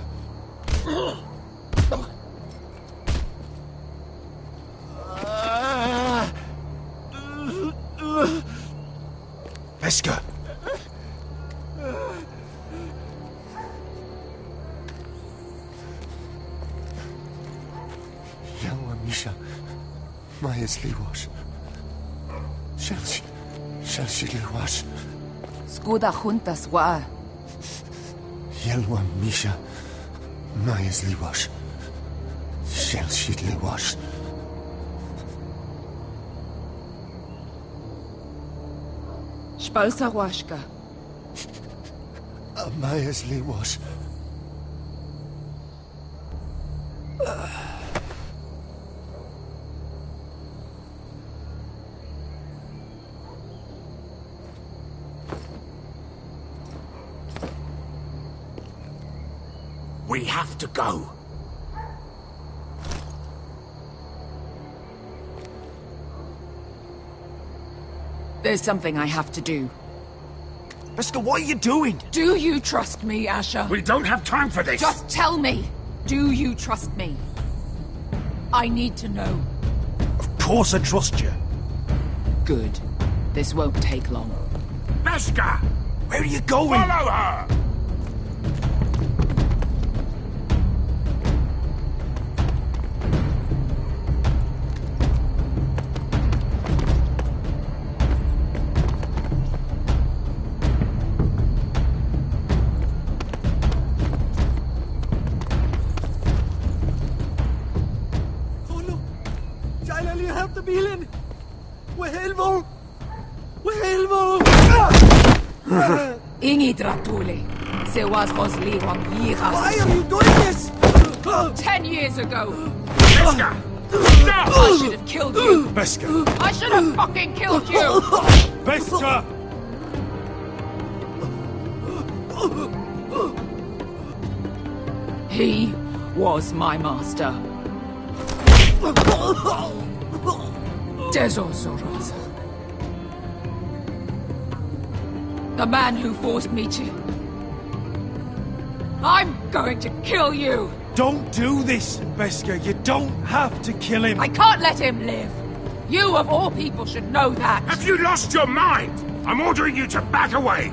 Pesca! Yała misia ma jest liłaś. Shall she liłaś? Skuda juntas wa. Yelwa Misha. Mayas Liwash. Shelshit Liwash. Spalsa washka. Mayas Liwash. We have to go. There's something I have to do. Beskha, what are you doing? Do you trust me, Asher? We don't have time for this. Just tell me. Do you trust me? I need to know. Of course I trust you. Good. This won't take long. Beskha! Where are you going? Follow her! Ingi Dratuli. Se was liwang yiras. Why are you doing this? 10 years ago. Beskha! Stop! I should have killed you. Beskha! I should have fucking killed you. Beskha! He was my master. Dezo Zoroza. The man who forced me to... I'm going to kill you! Don't do this, Beskha. You don't have to kill him. I can't let him live. You, of all people, should know that. Have you lost your mind? I'm ordering you to back away.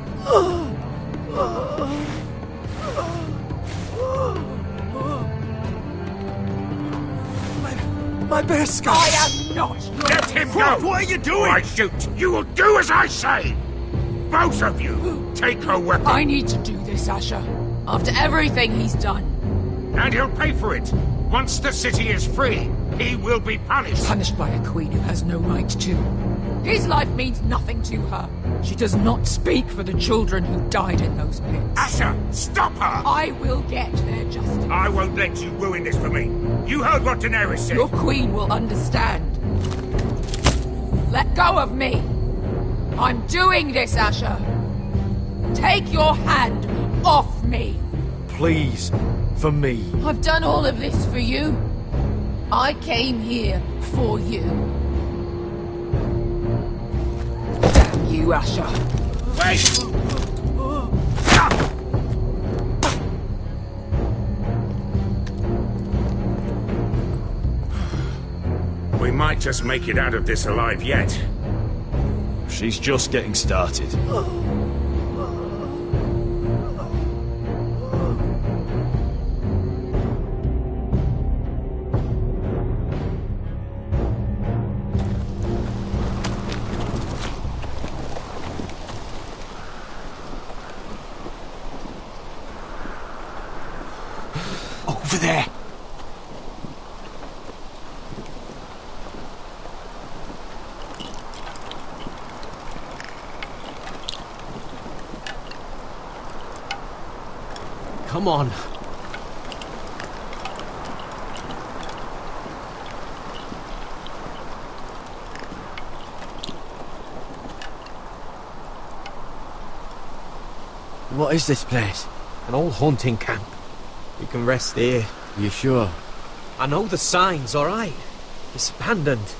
My Beskha! I am not. Let him go! What are you doing? Or I shoot. You will do as I say. Both of you, take her weapon. I need to do this, Asher. After everything he's done. And he'll pay for it. Once the city is free, he will be punished. Punished by a queen who has no right to. His life means nothing to her. She does not speak for the children who died in those pits. Asher, stop her! I will get their justice. I won't let you ruin this for me. You heard what Daenerys said. Your queen will understand. Let go of me. I'm doing this, Asher. Take your hand off me. Please, for me. I've done all of this for you. I came here for you. Damn you, Asher. Wait! Stop! We might just make it out of this alive yet. She's just getting started. Over there. Come on. What is this place? An old hunting camp. We can rest here. You sure? I know the signs, alright? It's abandoned.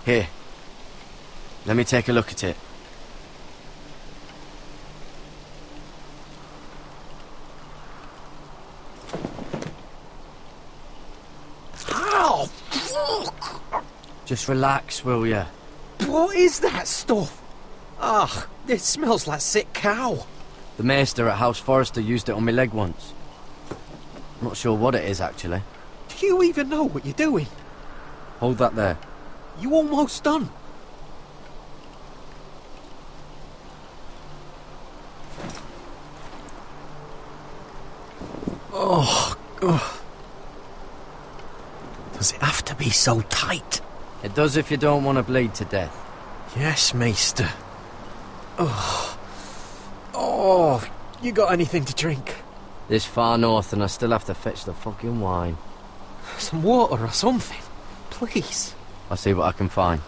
Here. Let me take a look at it. Ow! Fuck! Just relax, will ya? What is that stuff? Ugh, it smells like sick cow. The maester at House Forrester used it on my leg once. Not sure what it is, actually. Do you even know what you're doing? Hold that there. You almost done. Oh, God. Does it have to be so tight? It does if you don't want to bleed to death. Yes, Maester. Oh. Oh, you got anything to drink? This far north and I still have to fetch the fucking wine. Some water or something, please. I'll see what I can find.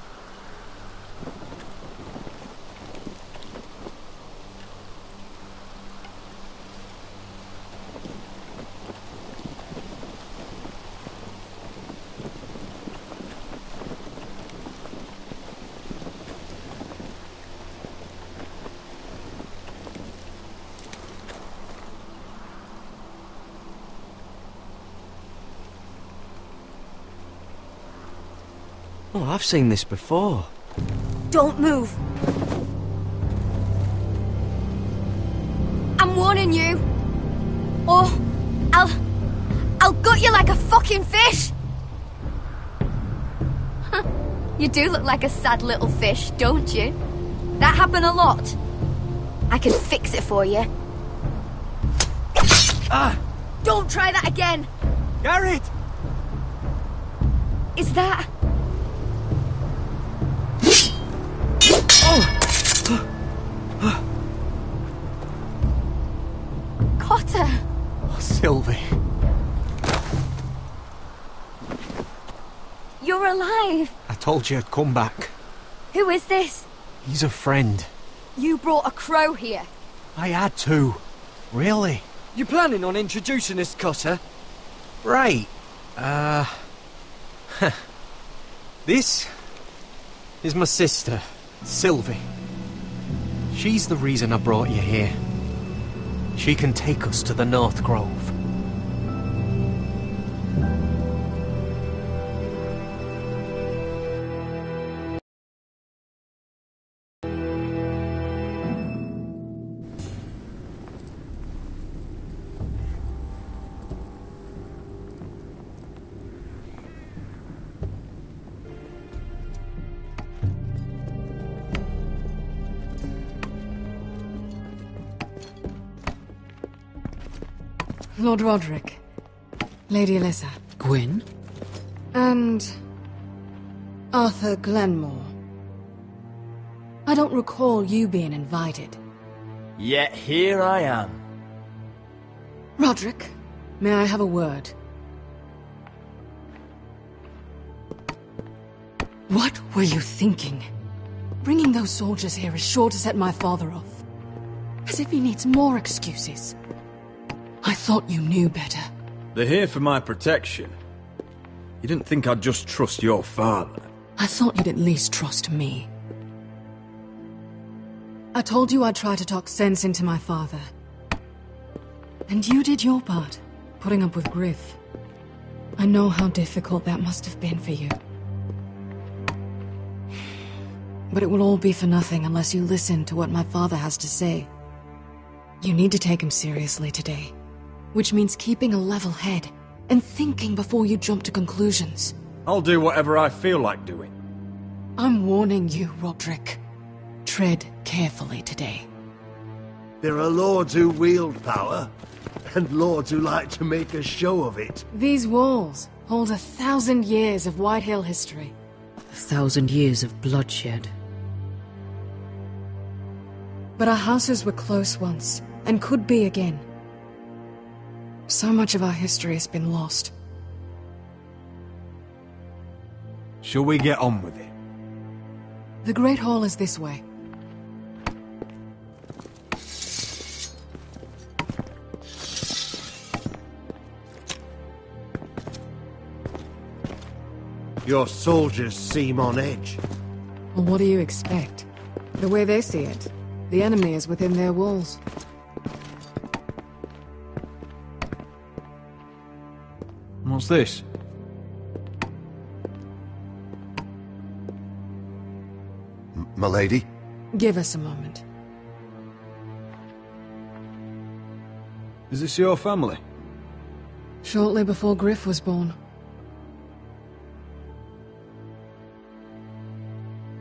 Oh, I've seen this before. Don't move. I'm warning you. Or I'll gut you like a fucking fish. You do look like a sad little fish, don't you? That happen a lot. I can fix it for you. Ah! Don't try that again. Garrett! Is that... Cotter! Oh, Sylvie. You're alive! I told you I'd come back. Who is this? He's a friend. You brought a crow here. I had to. Really? You planning on introducing us, Cotter? Right. This is my sister, Sylvie. She's the reason I brought you here. She can take us to the North Grove. Lord Roderick, Lady Alyssa. Gwyn? And... Arthur Glenmore. I don't recall you being invited. Yet here I am. Roderick, may I have a word? What were you thinking? Bringing those soldiers here is sure to set my father off. As if he needs more excuses. I thought you knew better. They're here for my protection. You didn't think I'd just trust your father? I thought you'd at least trust me. I told you I'd try to talk sense into my father. And you did your part, putting up with grief. I know how difficult that must have been for you. But it will all be for nothing unless you listen to what my father has to say. You need to take him seriously today. Which means keeping a level head and thinking before you jump to conclusions. I'll do whatever I feel like doing. I'm warning you, Roderick. Tread carefully today. There are lords who wield power, and lords who like to make a show of it. These walls hold 1,000 years of Whitehill history. 1,000 years of bloodshed. But our houses were close once, and could be again. So much of our history has been lost. Shall we get on with it? The Great Hall is this way. Your soldiers seem on edge. Well, what do you expect? The way they see it, the enemy is within their walls. What's this? My lady? Give us a moment. Is this your family? Shortly before Griff was born.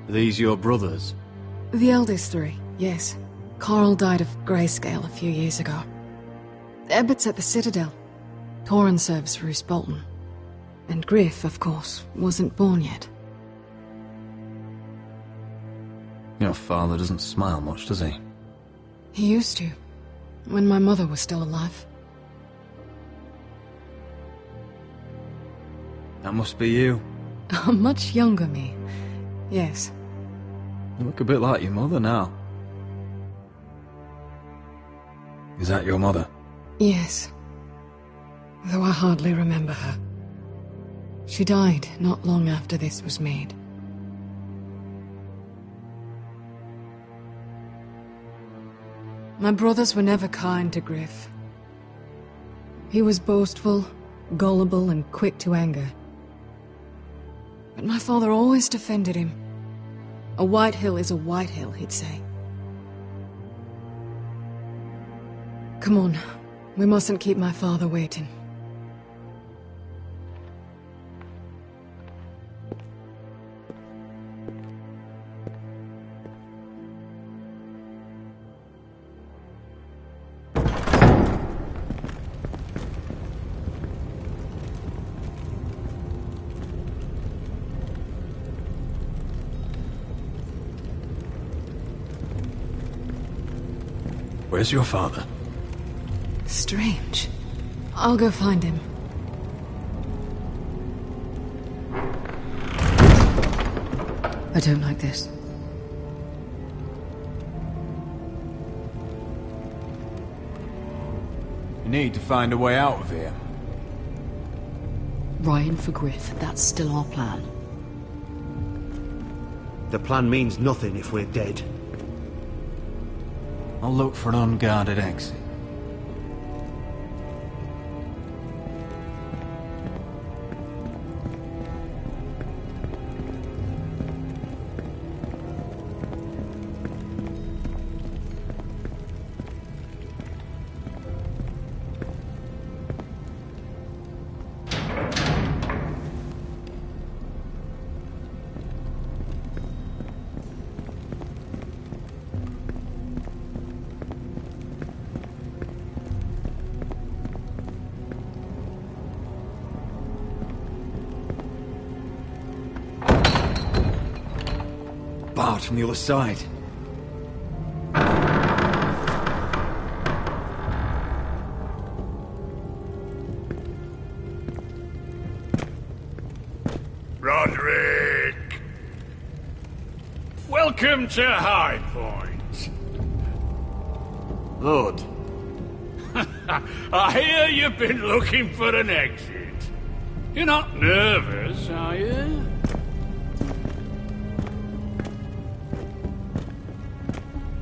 These your brothers? The eldest three, yes. Carl died of grayscale a few years ago. Ebbert's at the Citadel. Torrhen serves Roose Bolton. And Griff, of course, wasn't born yet. Your father doesn't smile much, does he? He used to, when my mother was still alive. That must be you. A much younger me, yes. You look a bit like your mother now. Is that your mother? Yes. Though I hardly remember her. She died not long after this was made. My brothers were never kind to Griff. He was boastful, gullible, and quick to anger. But my father always defended him. A White Hill is a White Hill, he'd say. Come on, we mustn't keep my father waiting. Where's your father? Strange. I'll go find him. I don't like this. You need to find a way out of here. Ryan for Griff, that's still our plan. The plan means nothing if we're dead. I'll look for an unguarded exit. Barred from the other side. Roderick! Welcome to High Point. Lord. I hear you've been looking for an exit. You're not nervous, are you?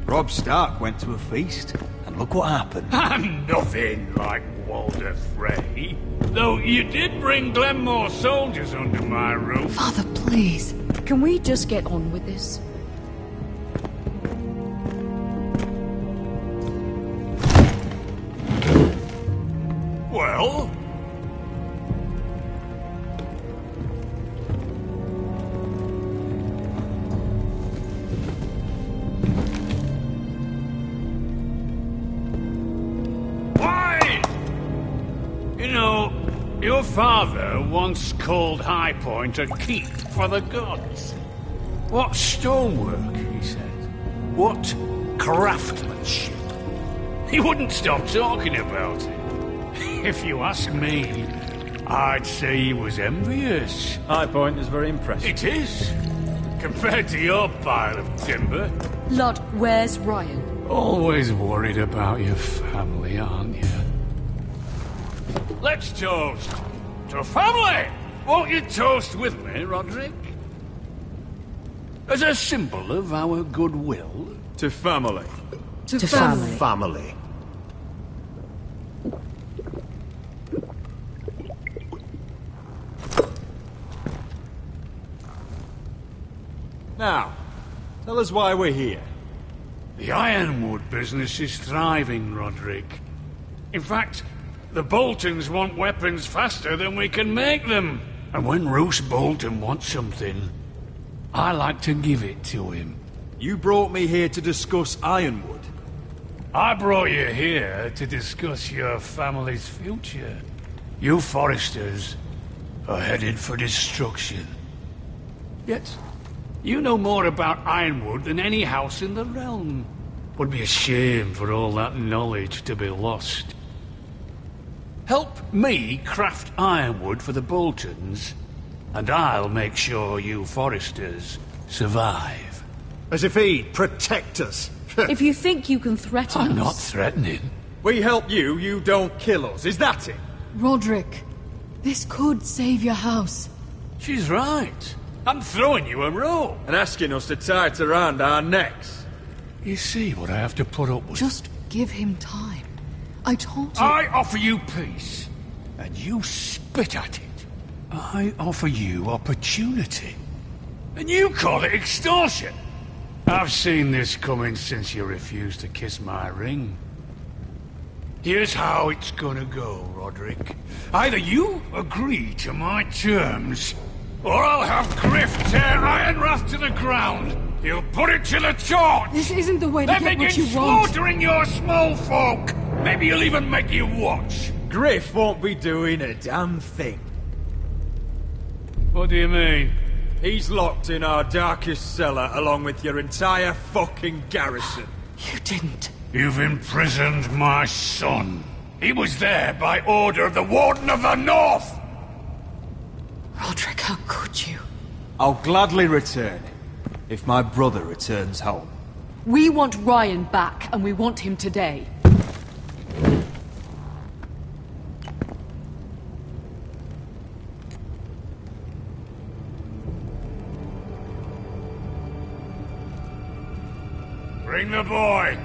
Robb Stark went to a feast, and look what happened. I'm nothing like Walder Frey. Though you did bring Glenmore soldiers under my roof. Father, please. Can we just get on with this? Well? Your father once called High Point a keep for the gods. What stonework, he said. What craftsmanship. He wouldn't stop talking about it. If you ask me, I'd say he was envious. High Point is very impressive. It is. Compared to your pile of timber. Lord, where's Ryan? Always worried about your family, aren't you? Let's toast to family! Won't you toast with me, Roderick? As a symbol of our goodwill. To family. To family. Family. Now, tell us why we're here. The ironwood business is thriving, Roderick. In fact, The Boltons want weapons faster than we can make them. And when Roose Bolton wants something, I like to give it to him. You brought me here to discuss Ironwood. I brought you here to discuss your family's future. You Foresters are headed for destruction. Yet, you know more about Ironwood than any house in the realm. Would be a shame for all that knowledge to be lost. Help me craft Ironwood for the Boltons, and I'll make sure you Foresters survive. As if he'd protect us. If you think you can threaten us... I'm not threatening. We help you, you don't kill us. Is that it? Roderick, this could save your house. She's right. I'm throwing you a rope. And asking us to tie it around our necks. You see what I have to put up with? Just give him time. I told you... I offer you peace, and you spit at it. I offer you opportunity, and you call it extortion. I've seen this coming since you refused to kiss my ring. Here's how it's gonna go, Roderick. Either you agree to my terms, or I'll have Griff tear Ironrath to the ground. He'll put it to the torch. This isn't the way to get what you want. Then begin slaughtering your small folk. Maybe he'll even make you watch. Griff won't be doing a damn thing. What do you mean? He's locked in our darkest cellar along with your entire fucking garrison. You didn't. You've imprisoned my son. He was there by order of the Warden of the North. Roderick, how could you? I'll gladly return him, if my brother returns home. We want Ryan back, and we want him today. Bring the boy.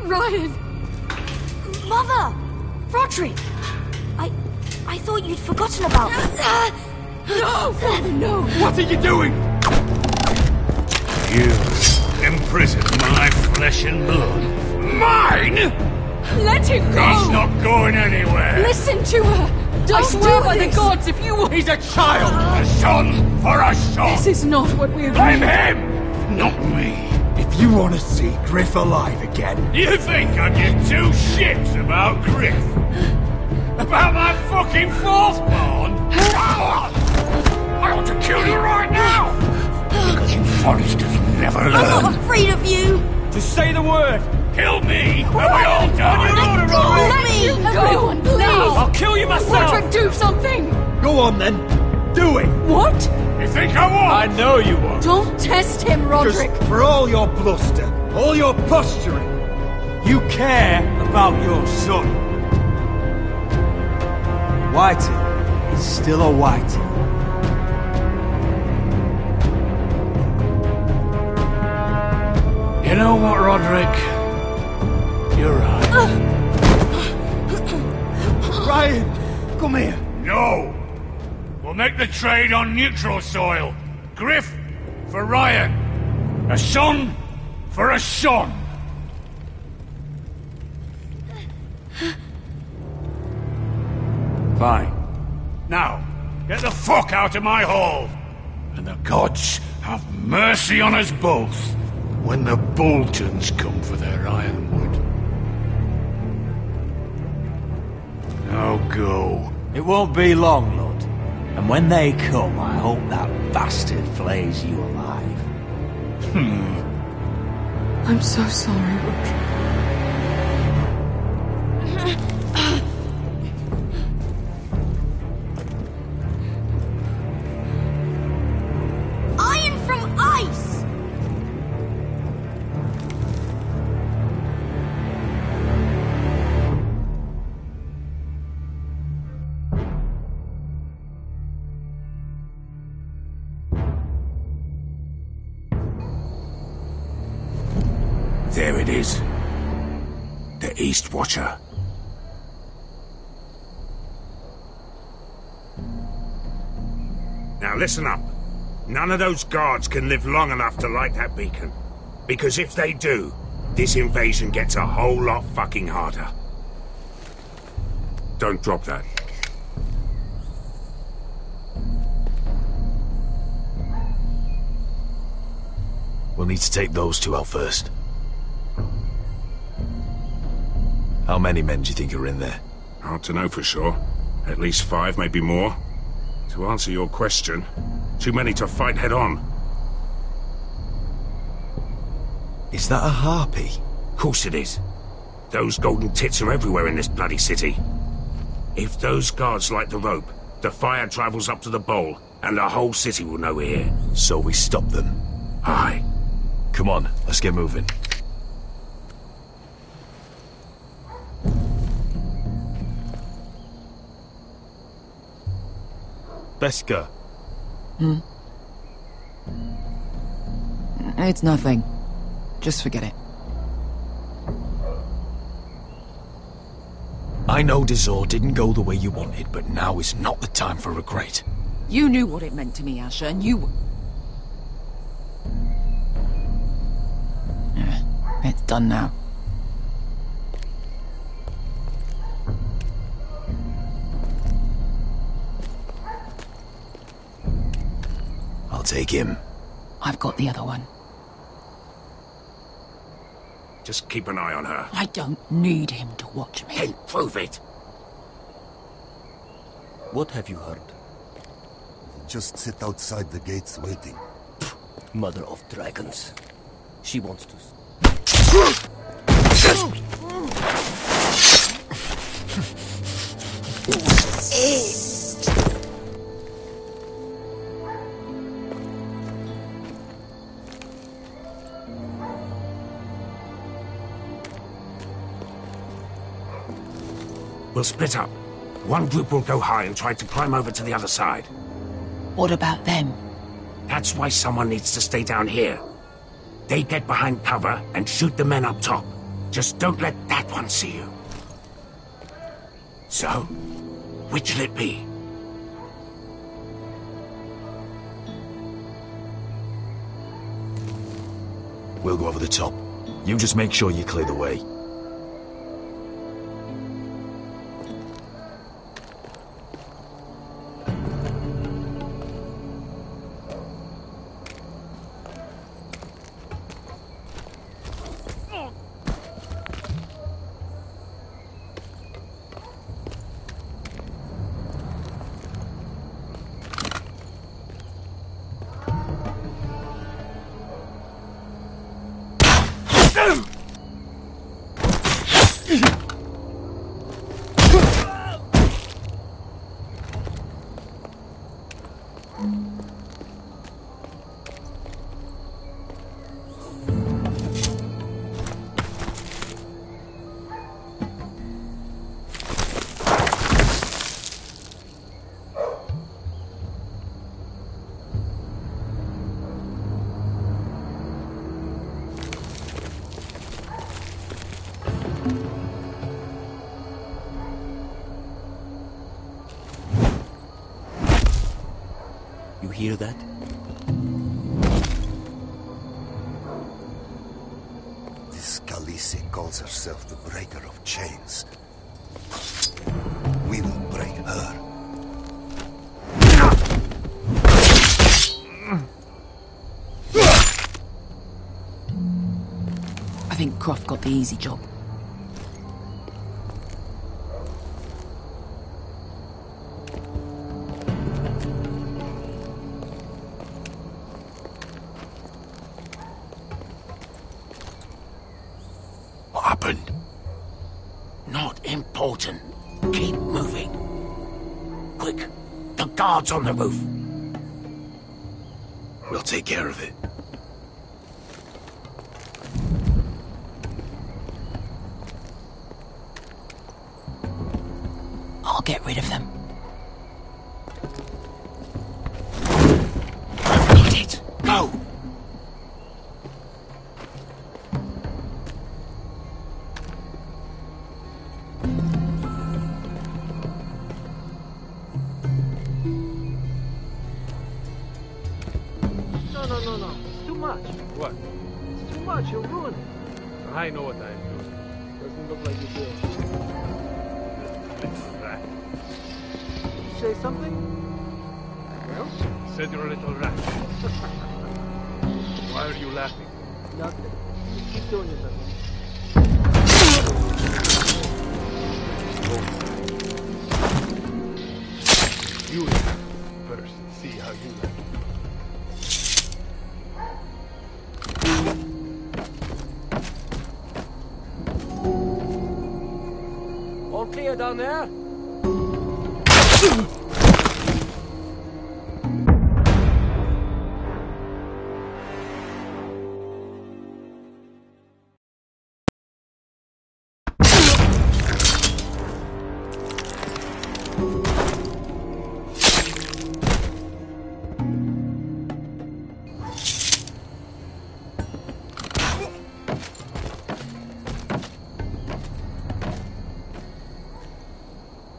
Ryan! Mother! Roderick! I thought you'd forgotten about me. No! No! What are you doing? You imprisoned my flesh and blood. Mine? Let him go! He's not going anywhere. Listen to her! I swear by the gods, if you will... He's a child! A son for a son! This is not what we agreed. Blame him, not me. If you want to see Griff alive again... You think I give two shits about Griff? About my fucking fourth born? I want to kill you right now! Because you Foresters never learn. I'm not afraid of you! Just say the word! Kill me, and we all die! Let me! Everyone, please! I'll kill you myself! Roderick, do something! Go on then, do it! What? You think I won't? I know you won't. Don't test him, Roderick! Just for all your bluster, all your posturing, you care about your son. Whitey is still a Whitey. You know what, Roderick? You're right. Ryan, come here. No! We'll make the trade on neutral soil. Griff for Ryan. A son for a son. Fine. Now, get the fuck out of my hall. And the gods have mercy on us both when the Boltons come for their ironwood. Now go. It won't be long, Lord. And when they come, I hope that bastard flays you alive. I'm so sorry, Roderick. Iron from ice! There it is. The East Watcher. Now listen up. None of those guards can live long enough to light that beacon. Because if they do, this invasion gets a whole lot fucking harder. Don't drop that. We'll need to take those two out first. How many men do you think are in there? Hard to know for sure. At least 5, maybe more. To answer your question, too many to fight head on. Is that a harpy? Of course it is. Those golden tits are everywhere in this bloody city. If those guards light the rope, the fire travels up to the bowl, and the whole city will know we're here. So we stop them? Aye. Come on, let's get moving. Beska. It's nothing. Just forget it. I know Dazor didn't go the way you wanted, but now is not the time for regret. You knew what it meant to me, Asher, and you... It's done now. I'll take him. I've got the other one. Just keep an eye on her. I don't need him to watch me. Then prove it. What have you heard? Just sit outside the gates waiting. Mother of dragons. She wants to... We'll split up. One group will go high and try to climb over to the other side. What about them? That's why someone needs to stay down here. They get behind cover and shoot the men up top. Just don't let that one see you. So, which'll it be? We'll go over the top. You just make sure you clear the way. You hear that? This Khaleesi calls herself the Breaker of Chains. We will break her. I think Croft got the easy job. What happened? Not important. Keep moving. Quick, the guards on the roof. We'll take care of it. I'll get rid of them. Got it. Go. No. It's too much. What? It's too much. You'll ruin it. I know what I am doing. Doesn't look like you do. Little rat. You say something? Well, said you're a little rat. Why are you laughing? Nothing. Just keep doing your thing. You first see how you like it. All clear down there?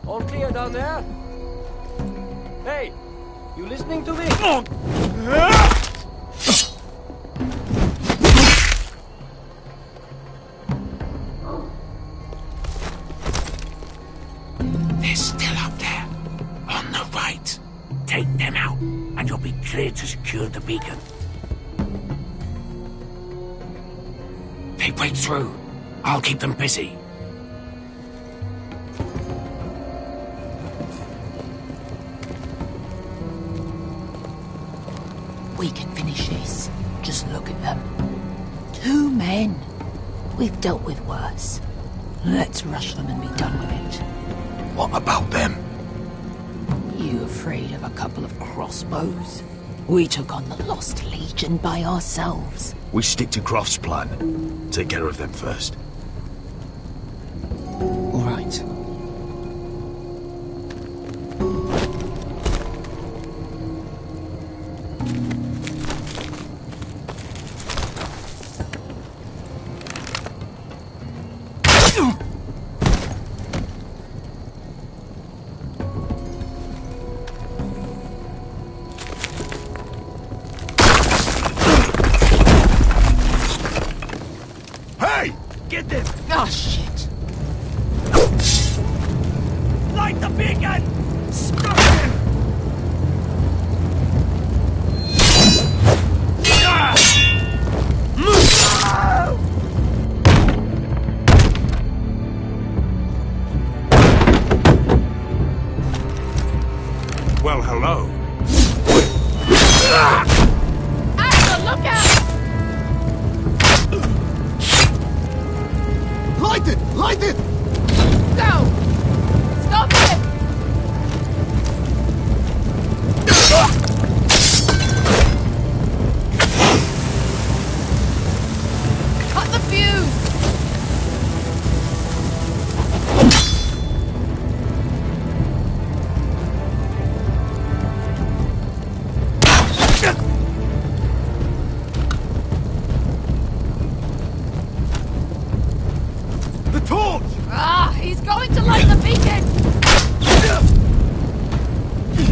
All clear down there? Hey, you listening to me? They're still up there. On the right. Take them out, and you'll be clear to secure the beacon. They break through. I'll keep them busy. We can finish this. Just look at them. 2 men. We've dealt with worse. Let's rush them and be done with it. What about them? You afraid of a couple of crossbows? We took on the Lost Legion by ourselves. We stick to Croft's plan. Take care of them first. All right. Get them! Oh, shit! Light the beacon! Stop him! Well, hello. Axel, look out! Light it! Light it! Go! Stop it! Cut the fuse! The torch! Ah, he's going to light the beacon!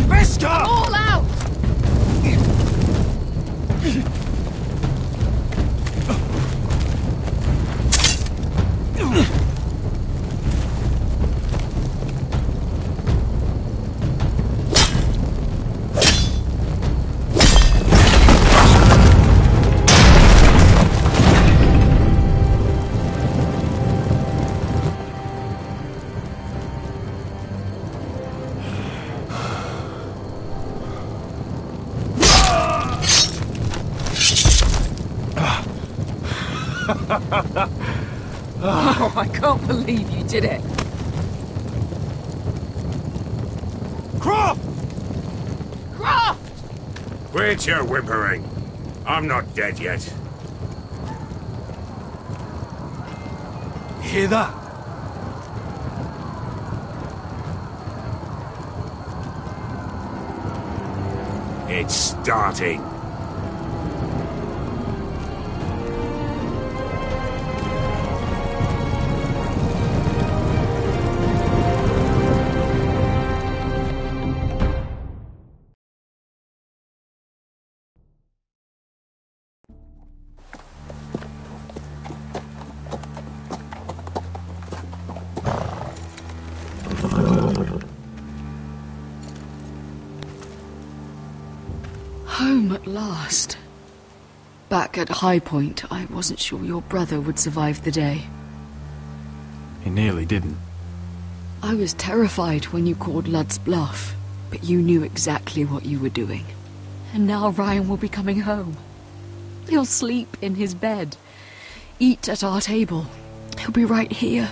Vesca! All out! Oh, I can't believe you did it. Croft! Croft! Quit your whimpering. I'm not dead yet. Hear that? It's starting. last. Back at High Point, I wasn't sure your brother would survive the day. He nearly didn't. I was terrified when you called Ludd's bluff, but you knew exactly what you were doing. And now Ryan will be coming home. He'll sleep in his bed, eat at our table. He'll be right here,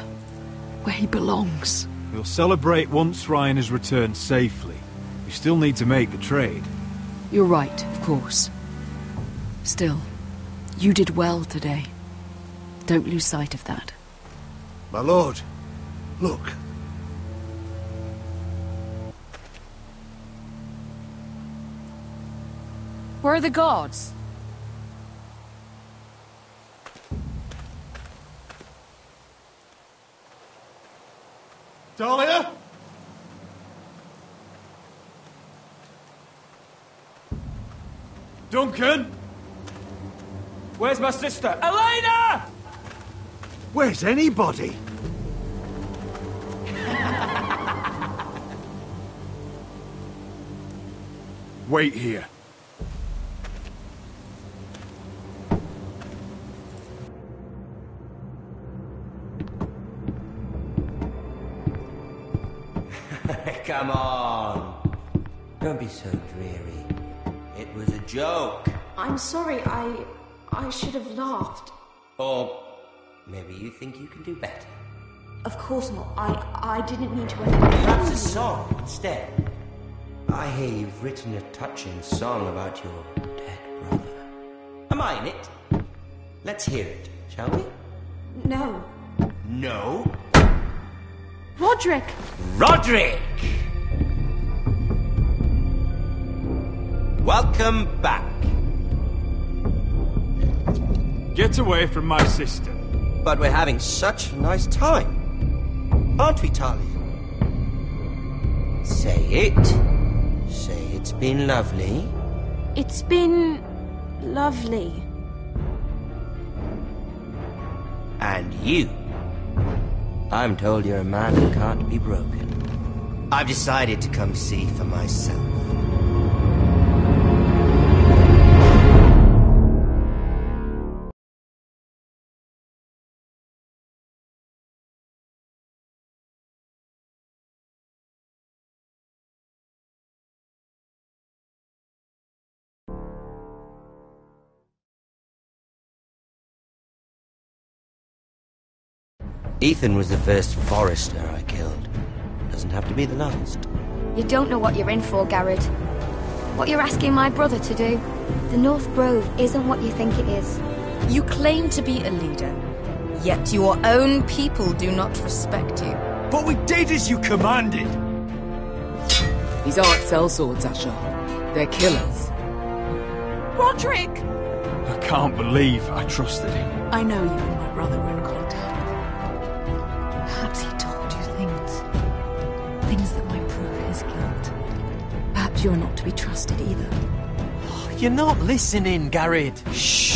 where he belongs. We'll celebrate once Ryan has returned safely. We still need to make the trade. You're right, of course. Still, you did well today. Don't lose sight of that. My lord, look. Where are the guards? Dahlia? Duncan? Where's my sister? Elena! Where's anybody? Wait here. Come on. Don't be so dreary. It was a joke. I'm sorry, I should have laughed. Or maybe you think you can do better. Of course not. I didn't mean to offend you. Perhaps a song instead. I hear you've written a touching song about your dead brother. Am I in it? Let's hear it, shall we? No. No? Roderick! Roderick! Welcome back. Get away from my sister. But we're having such a nice time. Aren't we, Talia? Say it. Say it's been lovely. It's been lovely. And you? I'm told you're a man who can't be broken. I've decided to come see for myself. Ethan was the first Forester I killed. Doesn't have to be the last. You don't know what you're in for, Garrett. What you're asking my brother to do. The North Grove isn't what you think it is. You claim to be a leader, yet your own people do not respect you. But we did as you commanded! These aren't sellswords, Asher. They're killers. Roderick! I can't believe I trusted him. I know you and my brother were in contact. Perhaps he told you things that might prove his guilt. Perhaps you're not to be trusted either. You're not listening, Garrett. Shh!